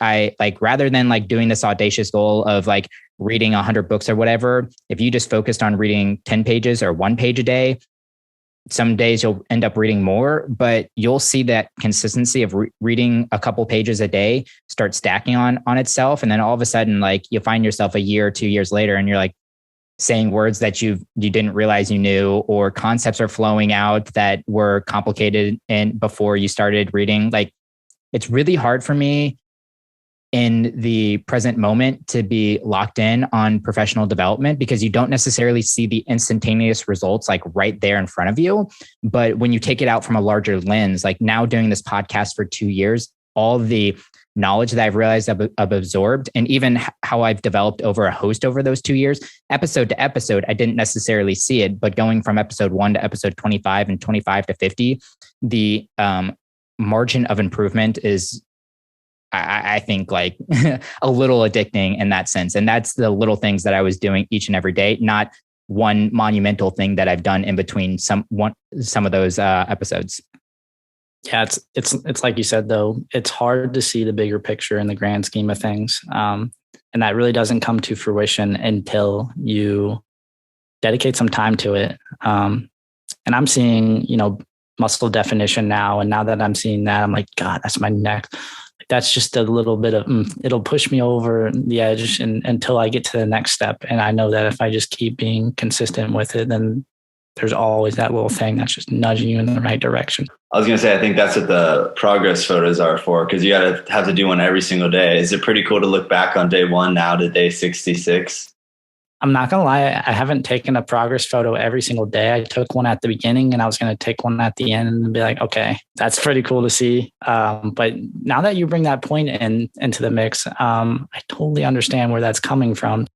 rather than like doing this audacious goal of like reading 100 books or whatever, if you just focused on reading 10 pages or 1 page a day, some days you'll end up reading more, but you'll see that consistency of reading a couple pages a day start stacking on itself. And then all of a sudden, like, you find yourself a year or 2 years later, and you're like saying words that you didn't realize you knew, or concepts are flowing out that were complicated and before you started reading. Like, it's really hard for me in the present moment to be locked in on professional development, because you don't necessarily see the instantaneous results like right there in front of you. But when you take it out from a larger lens, like now doing this podcast for 2 years, all the knowledge that I've realized I've absorbed, and even how I've developed over a host over those 2 years, episode to episode, I didn't necessarily see it, but going from episode 1 to episode 25 and 25 to 50, the margin of improvement is, I think, like a little addicting in that sense. And that's the little things that I was doing each and every day, not one monumental thing that I've done in between some of those episodes. Yeah, it's like you said, though, it's hard to see the bigger picture in the grand scheme of things. And that really doesn't come to fruition until you dedicate some time to it. And I'm seeing, muscle definition now. And now that I'm seeing that, I'm like, God, that's my next. That's just a little bit of, it'll push me over the edge until I get to the next step. And I know that if I just keep being consistent with it, then there's always that little thing that's just nudging you in the right direction. I was going to say, I think that's what the progress photos are for, because you got to have to do one every single day. Is it pretty cool to look back on day 1 now to day 66? I'm not going to lie. I haven't taken a progress photo every single day. I took one at the beginning and I was going to take one at the end and be like, okay, that's pretty cool to see. But now that you bring that point into the mix, I totally understand where that's coming from.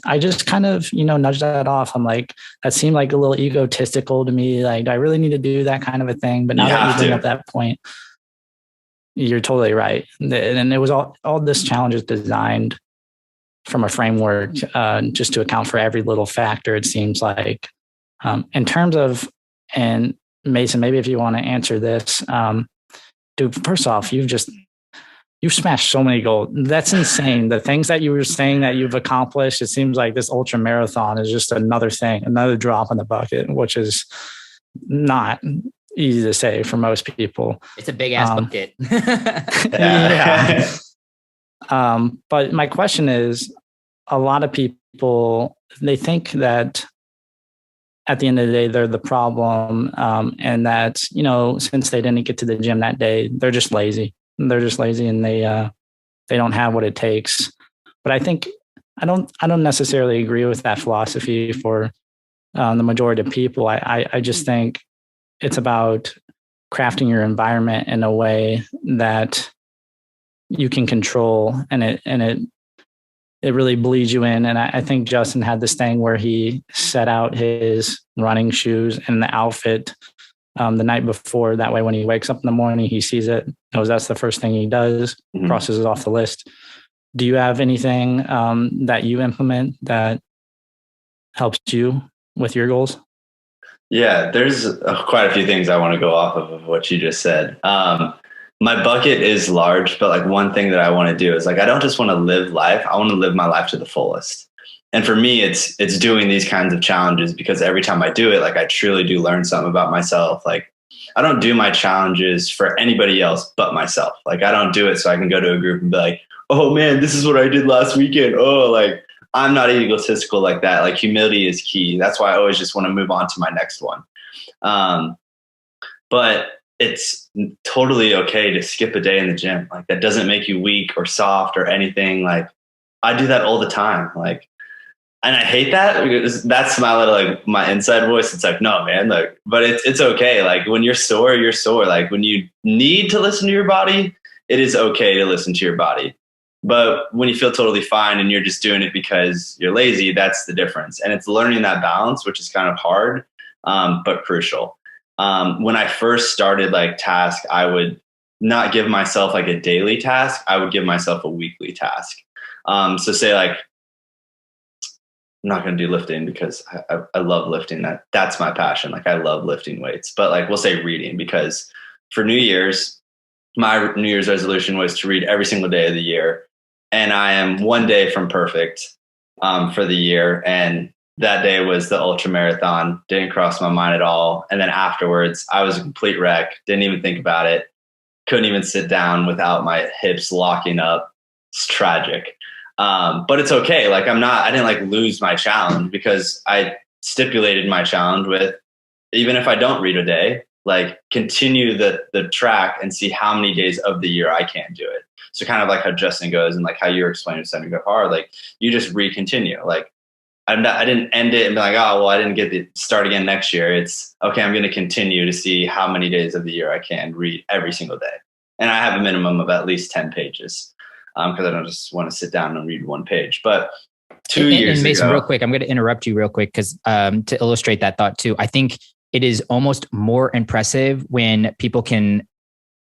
I just kind of, nudged that off. I'm like, that seemed like a little egotistical to me. Like, do I really need to do that kind of a thing? But now that you bring up that point, you're totally right. And it was all this challenge is designed from a framework just to account for every little factor, it seems like. In terms of, and Mason, maybe if you want to answer this, dude, first off, you've smashed so many goals. That's insane. The things that you were saying that you've accomplished, it seems like this ultra marathon is just another thing, another drop in the bucket, which is not easy to say for most people. It's a big ass bucket. Yeah. But my question is, a lot of people, they think that at the end of the day, they're the problem. And that, since they didn't get to the gym that day, they're just lazy. They're just lazy and they don't have what it takes. But I think I don't necessarily agree with that philosophy for the majority of people. I just think it's about crafting your environment in a way that you can control, and it really bleeds you in. And I think Justin had this thing where he set out his running shoes and the outfit the night before. That way, when he wakes up in the morning, he sees it, knows that's the first thing he does, crosses it off the list. Do you have anything that you implement that helps you with your goals? Yeah, there's quite a few things I want to go off of what you just said. My bucket is large, but like one thing that I want to do is like, I don't just want to live life. I want to live my life to the fullest. And for me, it's doing these kinds of challenges because every time I do it, like I truly do learn something about myself. Like I don't do my challenges for anybody else but myself. Like I don't do it so I can go to a group and be like, oh man, this is what I did last weekend. Oh, like I'm not egotistical like that. Like humility is key. That's why I always just want to move on to my next one. But it's totally okay to skip a day in the gym. Like that doesn't make you weak or soft or anything. Like I do that all the time. Like, and I hate that because that's my little, like my inside voice. It's like, no, man, like, but it's okay. Like when you're sore, you're sore. Like when you need to listen to your body, it is okay to listen to your body. But when you feel totally fine and you're just doing it because you're lazy, that's the difference. And it's learning that balance, which is kind of hard, but crucial. When I first started like task, I would not give myself like a daily task. I would give myself a weekly task. So say like, I'm not going to do lifting because I love lifting. That's my passion. Like I love lifting weights, but like we'll say reading, because for New Year's, my New Year's resolution was to read every single day of the year. And I am one day from perfect for the year. And that day was the Ultramarathon. Didn't cross my mind at all. And then afterwards, I was a complete wreck. Didn't even think about it. Couldn't even sit down without my hips locking up. It's tragic. But it's okay. Like I didn't like lose my challenge because I stipulated my challenge with, even if I don't read a day, like continue the track and see how many days of the year I can do it. So kind of like how Justin goes and like how you're explaining to Senator Hard, like you just re-continue. Like I didn't end it and be like, oh, well, I didn't get to start again next year. It's okay. I'm going to continue to see how many days of the year I can read every single day. And I have a minimum of at least 10 pages because I don't just want to sit down and read one page. But 2 years and Mason, ago, real quick, I'm going to interrupt you real quick because to illustrate that thought too, I think it is almost more impressive when people can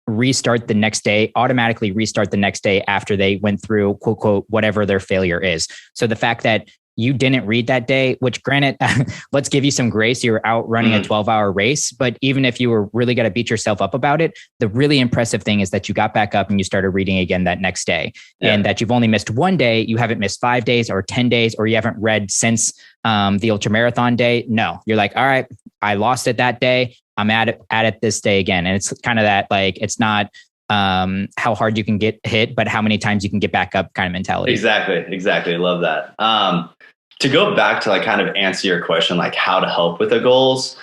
restart the next day, automatically restart the next day after they went through, quote, quote, whatever their failure is. So the fact that you didn't read that day, which granted, let's give you some grace. You were out running a 12-hour race, but even if you were really going to beat yourself up about it, the really impressive thing is that you got back up and you started reading again that next day, and that you've only missed one day. You haven't missed 5 days or 10 days, or you haven't read since the ultramarathon day. No, you're like, all right, I lost it that day. I'm at it this day again. And it's kind of that, like, it's not how hard you can get hit, but how many times you can get back up kind of mentality. Exactly. I love that. To go back to like kind of answer your question, like how to help with the goals,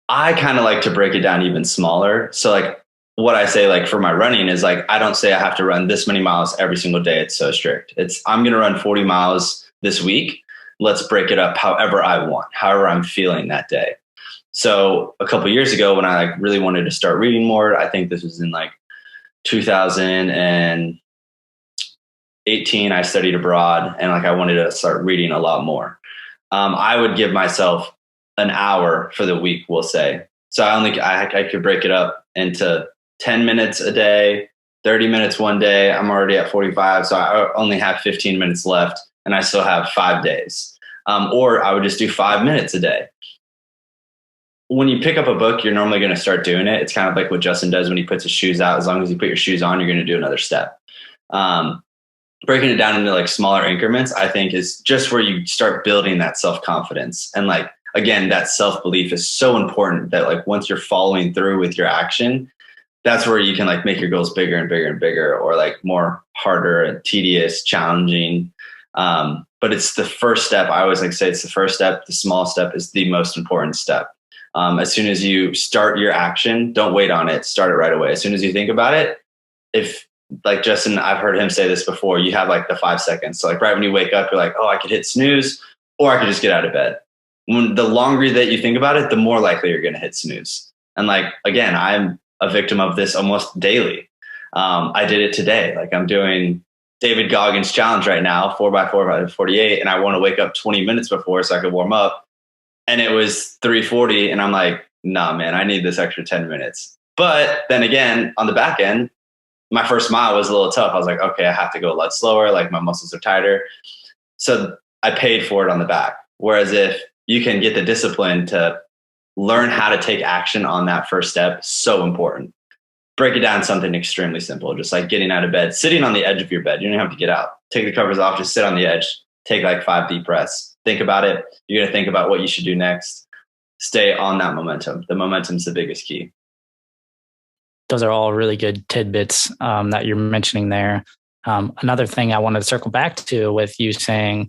I kind of like to break it down even smaller. So like what I say, like for my running is like, I don't say I have to run this many miles every single day. It's so strict. I'm going to run 40 miles this week. let's break it up however I want, however I'm feeling that day. So a couple of years ago, when I like really wanted to start reading more, I think this was in like 2018, I studied abroad, and like I wanted to start reading a lot more. I would give myself an hour for the week, we'll say. So I could break it up into 10 minutes a day, 30 minutes one day. I'm already at 45. So I only have 15 minutes left, and I still have 5 days. Or I would just do 5 minutes a day. When you pick up a book, you're normally going to start doing it. It's kind of like what Justin does when he puts his shoes out. As long as you put your shoes on, you're going to do another step. Breaking it down into like smaller increments, I think, is just where you start building that self-confidence. And like, again, that self-belief is so important that like once you're following through with your action, that's where you can like make your goals bigger and bigger and bigger, or like more harder and tedious, challenging. But it's the first step. I always like to say it's the first step. The small step is the most important step. As soon as you start your action, don't wait on it. Start it right away. As soon as you think about it, if like Justin, I've heard him say this before, you have like the 5 seconds. So like right when you wake up, you're like, oh, I could hit snooze, or I could just get out of bed. When the longer that you think about it, the more likely you're going to hit snooze. And like, again, I'm a victim of this almost daily. I did it today. Like I'm doing David Goggins challenge right now, 4x4 by 48. And I want to wake up 20 minutes before so I could warm up. And it was 3:40. And I'm like, nah, man, I need this extra 10 minutes. But then again, on the back end, my first mile was a little tough. I was like, okay, I have to go a lot slower. Like my muscles are tighter. So I paid for it on the back. Whereas if you can get the discipline to learn how to take action on that first step, so important. Break it down to something extremely simple, just like getting out of bed, sitting on the edge of your bed. You don't have to get out. Take the covers off, just sit on the edge, take like 5 deep breaths. Think about it. You're going to think about what you should do next. Stay on that momentum. The momentum's the biggest key. Those are all really good tidbits that you're mentioning there. Another thing I wanted to circle back to with you saying,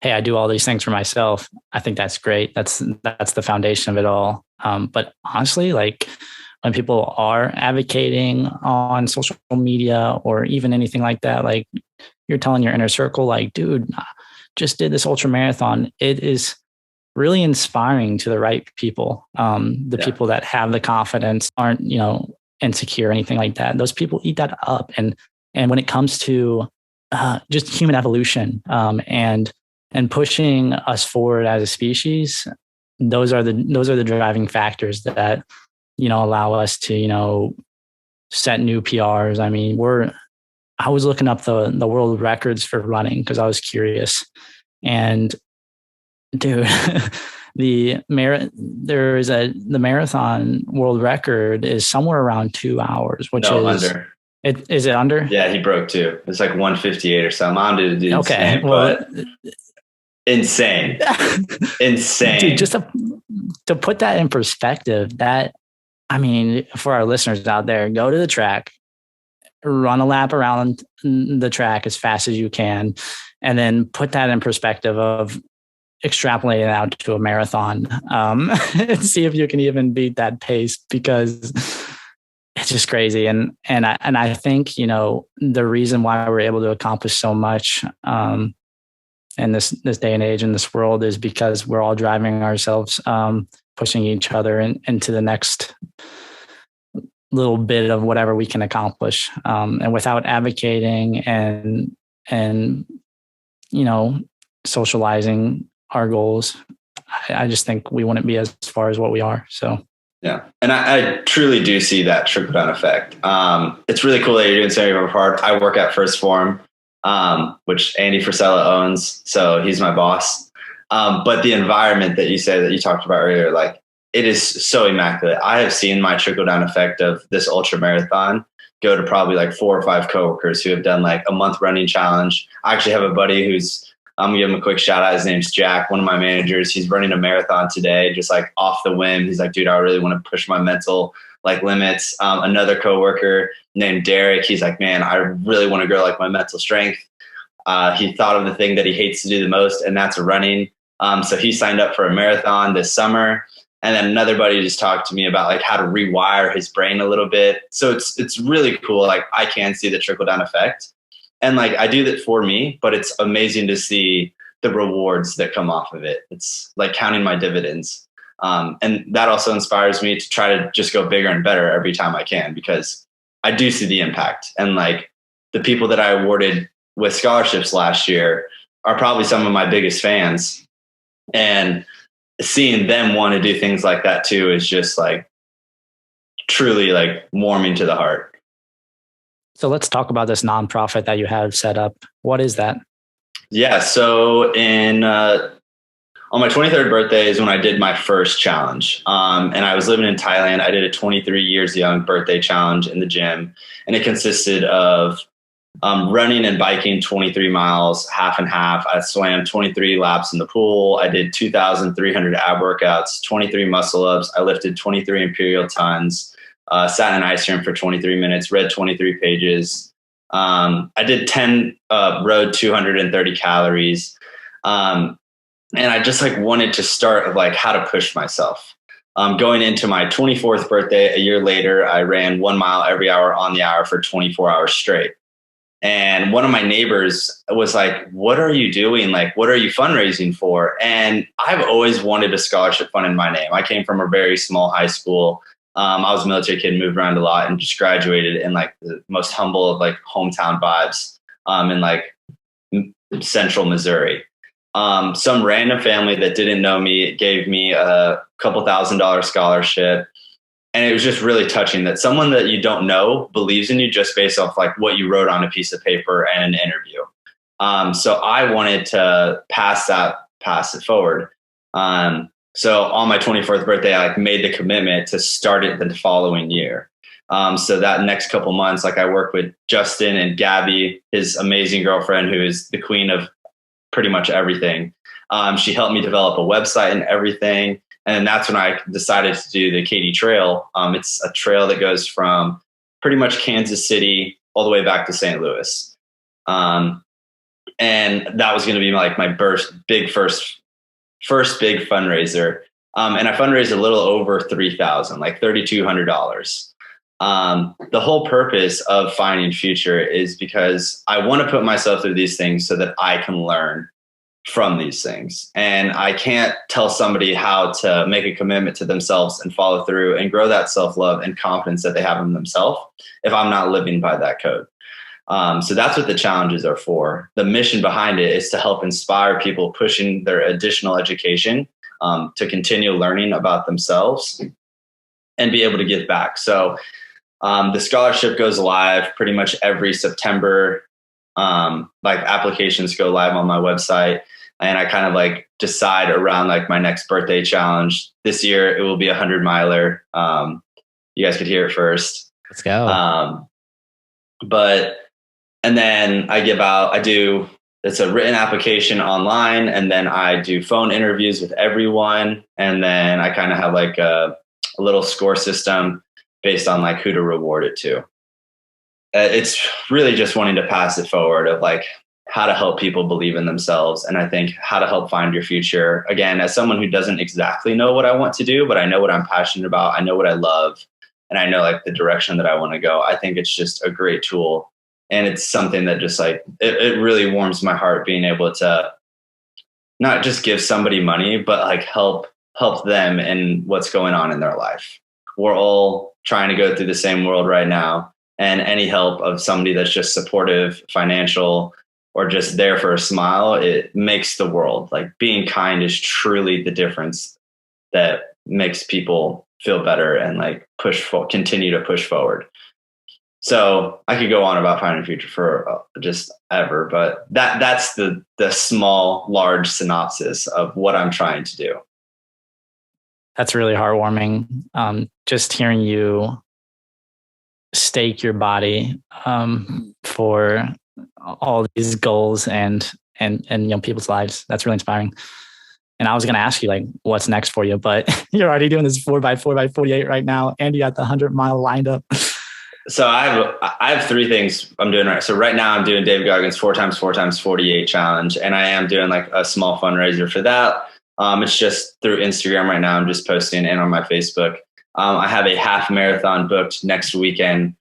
hey, I do all these things for myself. I think that's great. That's the foundation of it all. But honestly, like when people are advocating on social media or even anything like that, like you're telling your inner circle, like, dude, just did this ultra marathon. It is really inspiring to the right people. People that have the confidence, aren't, insecure or anything like that. Those people eat that up. And when it comes to just human evolution and pushing us forward as a species, those are the driving factors that allow us to set new PRs. I mean, I was looking up the world records for running because I was curious, and dude, the marathon world record is somewhere around 2 hours, which is under. Is it under? Yeah, he broke 2. It's like 158 or something. I'm to do okay, insane. Insane. Dude, just to put that in perspective, for our listeners out there, go to the track, run a lap around the track as fast as you can, and then put that in perspective of extrapolating out to a marathon and see if you can even beat that pace, because it's just crazy. And I think, the reason why we're able to accomplish so much in this day and age in this world is because we're all driving ourselves, pushing each other into the next little bit of whatever we can accomplish. And without advocating and socializing our goals, I just think we wouldn't be as far as what we are. So yeah, and I truly do see that trickle down effect. It's really cool that you're doing something of hard. I work at First Form, which Andy Frisella owns, so he's my boss. But the environment that you talked about earlier, like it is so immaculate. I have seen my trickle down effect of this ultra marathon go to probably like 4 or 5 coworkers who have done like a month running challenge. I actually have a buddy I'm gonna give him a quick shout out. His name's Jack, one of my managers. He's running a marathon today, just like off the whim. He's like, dude, I really want to push my mental like limits. Another coworker named Derek, he's like, man, I really want to grow like my mental strength. He thought of the thing that he hates to do the most, and that's running. So he signed up for a marathon this summer. And then another buddy just talked to me about like how to rewire his brain a little bit. So it's really cool. Like I can see the trickle down effect. And like I do that for me, but it's amazing to see the rewards that come off of it. It's like counting my dividends. And that also inspires me to try to just go bigger and better every time I can, because I do see the impact. And like the people that I awarded with scholarships last year are probably some of my biggest fans. And seeing them want to do things like that too is just like truly like warming to the heart. So let's talk about this nonprofit that you have set up. What is that? Yeah. So on my 23rd birthday is when I did my first challenge. And I was living in Thailand. I did a 23 years young birthday challenge in the gym. And it consisted of running and biking 23 miles, half and half. I swam 23 laps in the pool. I did 2,300 ab workouts, 23 muscle ups. I lifted 23 imperial tons, sat in an ice room for 23 minutes, read 23 pages. I did 10, rode 230 calories. And I just like wanted to start of like how to push myself. Going into my 24th birthday, a year later, I ran 1 mile every hour on the hour for 24 hours straight. And one of my neighbors was like, what are you doing? Like, what are you fundraising for? And I've always wanted a scholarship fund in my name. I came from a very small high school. I was a military kid, moved around a lot, and just graduated in like the most humble of like hometown vibes in like central Missouri. Some random family that didn't know me gave me a couple $1,000 scholarship. And it was just really touching that someone that you don't know believes in you just based off like what you wrote on a piece of paper and an interview. So I wanted to pass it forward. So on my 24th birthday, I like made the commitment to start it the following year. So that next couple months, like I worked with Justin and Gabby, his amazing girlfriend, who is the queen of pretty much everything. She helped me develop a website and everything. And that's when I decided to do the Katy Trail. It's a trail that goes from pretty much Kansas City all the way back to St. Louis. And that was going to be like my first big fundraiser. And I fundraised a little over $3,000, like $3,200. The whole purpose of Finding Future is because I want to put myself through these things so that I can learn from these things. And I can't tell somebody how to make a commitment to themselves and follow through and grow that self-love and confidence that they have in themselves if I'm not living by that code. So that's what the challenges are for. The mission behind it is to help inspire people pushing their additional education to continue learning about themselves and be able to give back. So the scholarship goes live pretty much every September. Like applications go live on my website, and I kind of like decide around like my next birthday challenge. This year it will be 100 miler. You guys could hear it first. Let's go. And then it's a written application online, and then I do phone interviews with everyone. And then I kind of have like a little score system based on like who to reward it to. It's really just wanting to pass it forward of like how to help people believe in themselves. And I think how to help find your future. Again, as someone who doesn't exactly know what I want to do, but I know what I'm passionate about. I know what I love, and I know like the direction that I want to go. I think it's just a great tool. And it's something that just like, it really warms my heart being able to not just give somebody money, but like help them in what's going on in their life. We're all trying to go through the same world right now. And any help of somebody that's just supportive, financial, or just there for a smile, it makes the world. Like being kind is truly the difference that makes people feel better and like continue to push forward. So I could go on about Finding a Future for just ever, but that's the small, large synopsis of what I'm trying to do. That's really heartwarming. Just hearing you stake your body for all these goals and young people's lives. That's really inspiring. And I was going to ask you like, what's next for you, but you're already doing this 4x48 right now. And you got the 100-mile lined up. So I have three things I'm doing right. So right now I'm doing David Goggins 4x4x48 challenge. And I am doing like a small fundraiser for that. It's just through Instagram right now. I'm just posting and on my Facebook. I have a half marathon booked next weekend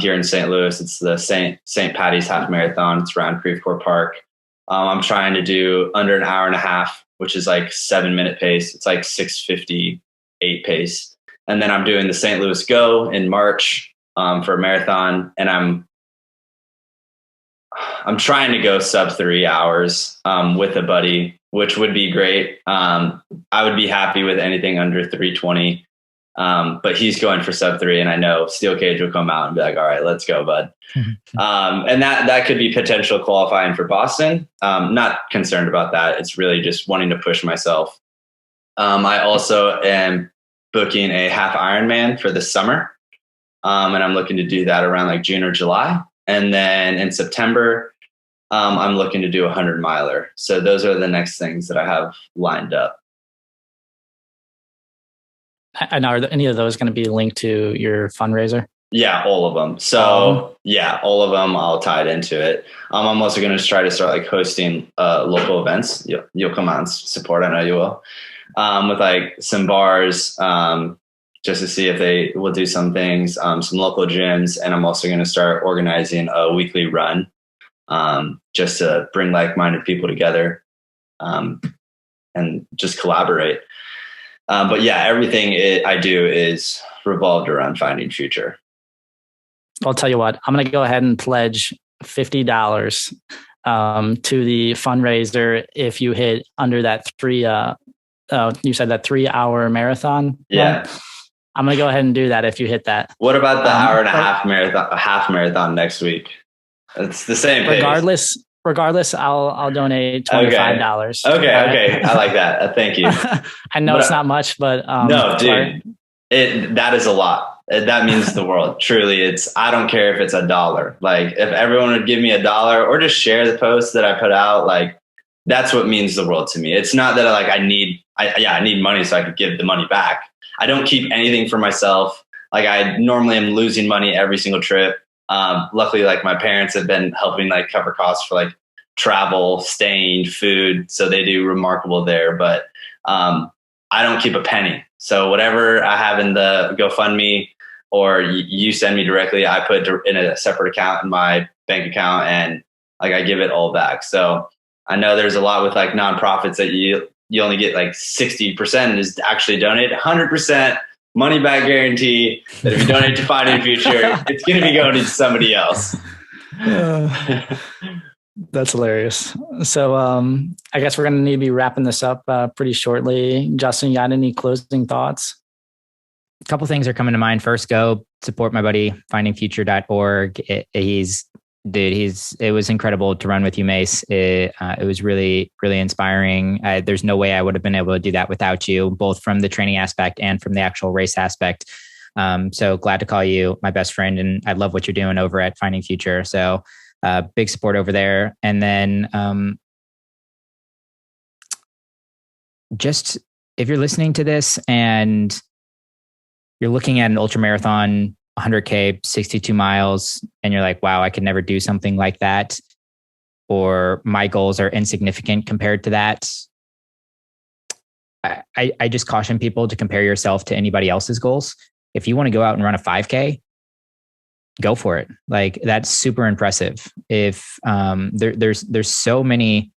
here in St. Louis. It's the St. Patty's half marathon. It's around Creve Coeur Park. I'm trying to do under an hour and a half, which is like 7-minute pace. It's like 6:58 pace. And then I'm doing the St. Louis Go in March for a marathon. And I'm trying to go sub 3 hours with a buddy, which would be great. I would be happy with anything under 3:20. But he's going for sub 3, and I know Steel Cage will come out and be like, all right, let's go, bud. And that could be potential qualifying for Boston. Not concerned about that. It's really just wanting to push myself. I also am booking a half Ironman for the summer. And I'm looking to do that around like June or July. And then in September, I'm looking to do a 100-miler. So those are the next things that I have lined up. And are any of those going to be linked to your fundraiser? Yeah, all of them. So yeah, all of them. I'll tie it into it. I'm also going to try to start like hosting local events. You'll come out and support. I know you will. With like some bars, just to see if they will do some things, some local gyms. And I'm also going to start organizing a weekly run, just to bring like-minded people together, and just collaborate. But yeah, everything I do is revolved around finding future. I'll tell you what, I'm going to go ahead and pledge $50 to the fundraiser if you hit under that you said that 3-hour marathon. Yeah. Run. I'm going to go ahead and do that if you hit that. What about the hour and a half marathon next week? It's the same pace. Regardless, I'll donate $25. Okay. I like that. Thank you. I know it's not much, but no, dude, that is a lot. That means the world. Truly, I don't care if it's $1. Like if everyone would give me $1 or just share the post that I put out, like that's what means the world to me. It's not that I need money so I could give the money back. I don't keep anything for myself. Like I normally am losing money every single trip. Luckily, like my parents have been helping like cover costs for like travel, staying, food. So they do remarkable there, but, I don't keep a penny. So whatever I have in the GoFundMe or you send me directly, I put in a separate account in my bank account and like, I give it all back. So I know there's a lot with like nonprofits that you only get like 60% is actually donated. 100% money back guarantee that if you donate to Finding Future, it's going to be going to somebody else. That's hilarious. So I guess we're going to need to be wrapping this up pretty shortly. Justin, you got any closing thoughts? A couple things are coming to mind. First, go support my buddy, findingfuture.org. It was incredible to run with you, Mace. It was really, really inspiring. There's no way I would have been able to do that without you, both from the training aspect and from the actual race aspect. So glad to call you my best friend. And I love what you're doing over at Finding Future. So big support over there. And then just if you're listening to this and you're looking at an ultramarathon, 100K, 62 miles, and you're like, wow, I could never do something like that, or my goals are insignificant compared to that, I just caution people to compare yourself to anybody else's goals. If you want to go out and run a 5K, go for it. Like that's super impressive. If there's so many,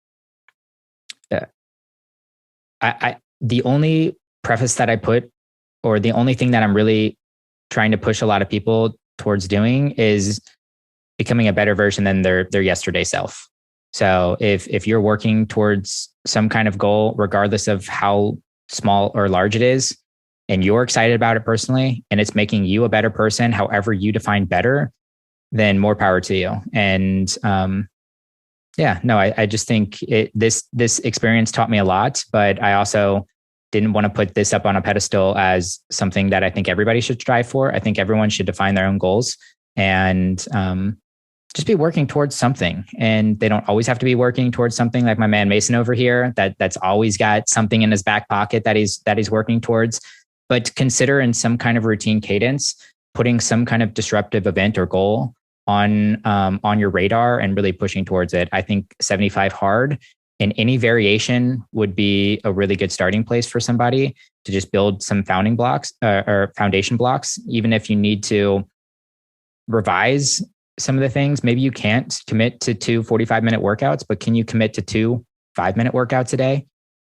the only preface that I put, or the only thing that I'm really trying to push a lot of people towards doing is becoming a better version than their yesterday self. So if you're working towards some kind of goal, regardless of how small or large it is, and you're excited about it personally, and it's making you a better person, however you define better, then more power to you. And I just think this experience taught me a lot, but I also didn't want to put this up on a pedestal as something that I think everybody should strive for. I think everyone should define their own goals and just be working towards something. And they don't always have to be working towards something like my man Mason over here, that's always got something in his back pocket that he's working towards. But consider in some kind of routine cadence, putting some kind of disruptive event or goal on your radar and really pushing towards it. I think 75 hard in any variation would be a really good starting place for somebody to just build some foundation blocks, even if you need to revise some of the things. Maybe you can't commit to 2 45-minute workouts, but can you commit to 2 5-minute workouts a day?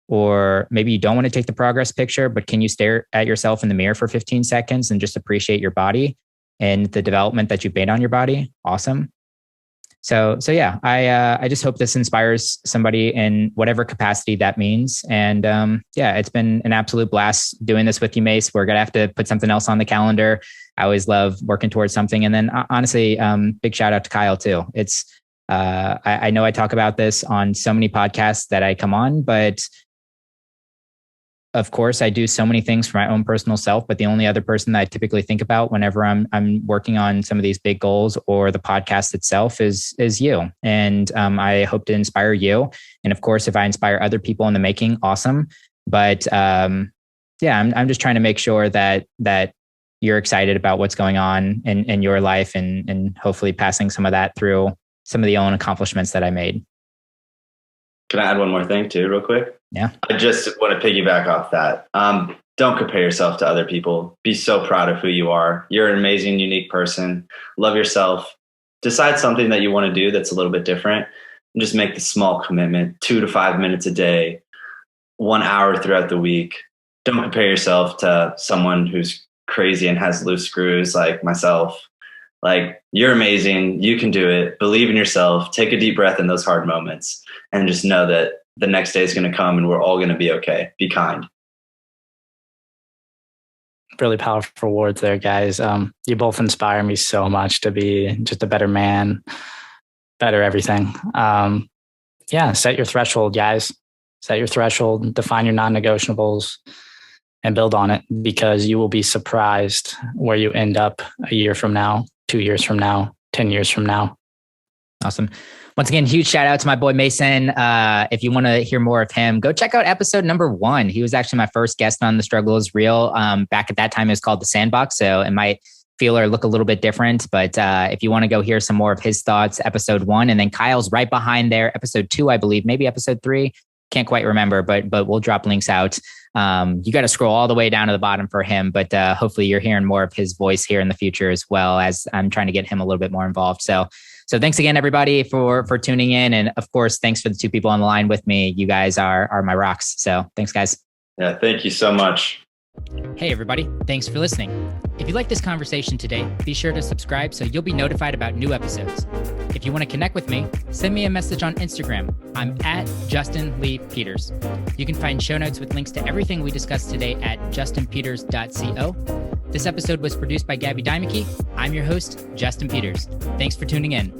Or maybe you don't want to take the progress picture, but can you stare at yourself in the mirror for 15 seconds and just appreciate your body and the development that you've made on your body? Awesome. So yeah, I just hope this inspires somebody in whatever capacity that means. And yeah, it's been an absolute blast doing this with you, Mace. We're going to have to put something else on the calendar. I always love working towards something. And then honestly, big shout out to Kyle too. It's I know I talk about this on so many podcasts that I come on, but of course, I do so many things for my own personal self, but the only other person that I typically think about whenever I'm working on some of these big goals or the podcast itself is you. And I hope to inspire you. And of course, if I inspire other people in the making, awesome. But yeah, I'm just trying to make sure that you're excited about what's going on in your life and hopefully passing some of that through some of the own accomplishments that I made. Can I add one more thing too, real quick? Yeah. I just want to piggyback off that. Don't compare yourself to other people. Be so proud of who you are. You're an amazing, unique person. Love yourself. Decide something that you want to do that's a little bit different and just make the small commitment, 2 to 5 minutes a day, 1 hour throughout the week. Don't compare yourself to someone who's crazy and has loose screws like myself. Like, you're amazing. You can do it. Believe in yourself. Take a deep breath in those hard moments and just know that the next day is going to come and we're all going to be okay. Be kind. Really powerful words there, guys. You both inspire me so much to be just a better man, better everything. Yeah, set your threshold, guys. Set your threshold, define your non-negotiables, and build on it, because you will be surprised where you end up a year from now, 2 years from now, 10 years from now. Awesome. Once again, huge shout out to my boy Mason. If you want to hear more of him, go check out episode number 1. He was actually my first guest on The Struggle is Real. Back at that time, it was called The Sandbox, so it might feel or look a little bit different. But if you want to go hear some more of his thoughts, episode 1, and then Kyle's right behind there, episode 2, I believe, maybe episode 3. Can't quite remember, but we'll drop links out. You got to scroll all the way down to the bottom for him, but hopefully you're hearing more of his voice here in the future, as well as I'm trying to get him a little bit more involved. So thanks again, everybody, for tuning in. And of course, thanks for the 2 people on the line with me. You guys are my rocks. So thanks, guys. Yeah, thank you so much. Hey, everybody. Thanks for listening. If you like this conversation today, be sure to subscribe so you'll be notified about new episodes. If you want to connect with me, send me a message on Instagram. I'm at Justin Lee Peters. You can find show notes with links to everything we discussed today at justinpeters.co. This episode was produced by Gabby Dimeke. I'm your host, Justin Peters. Thanks for tuning in.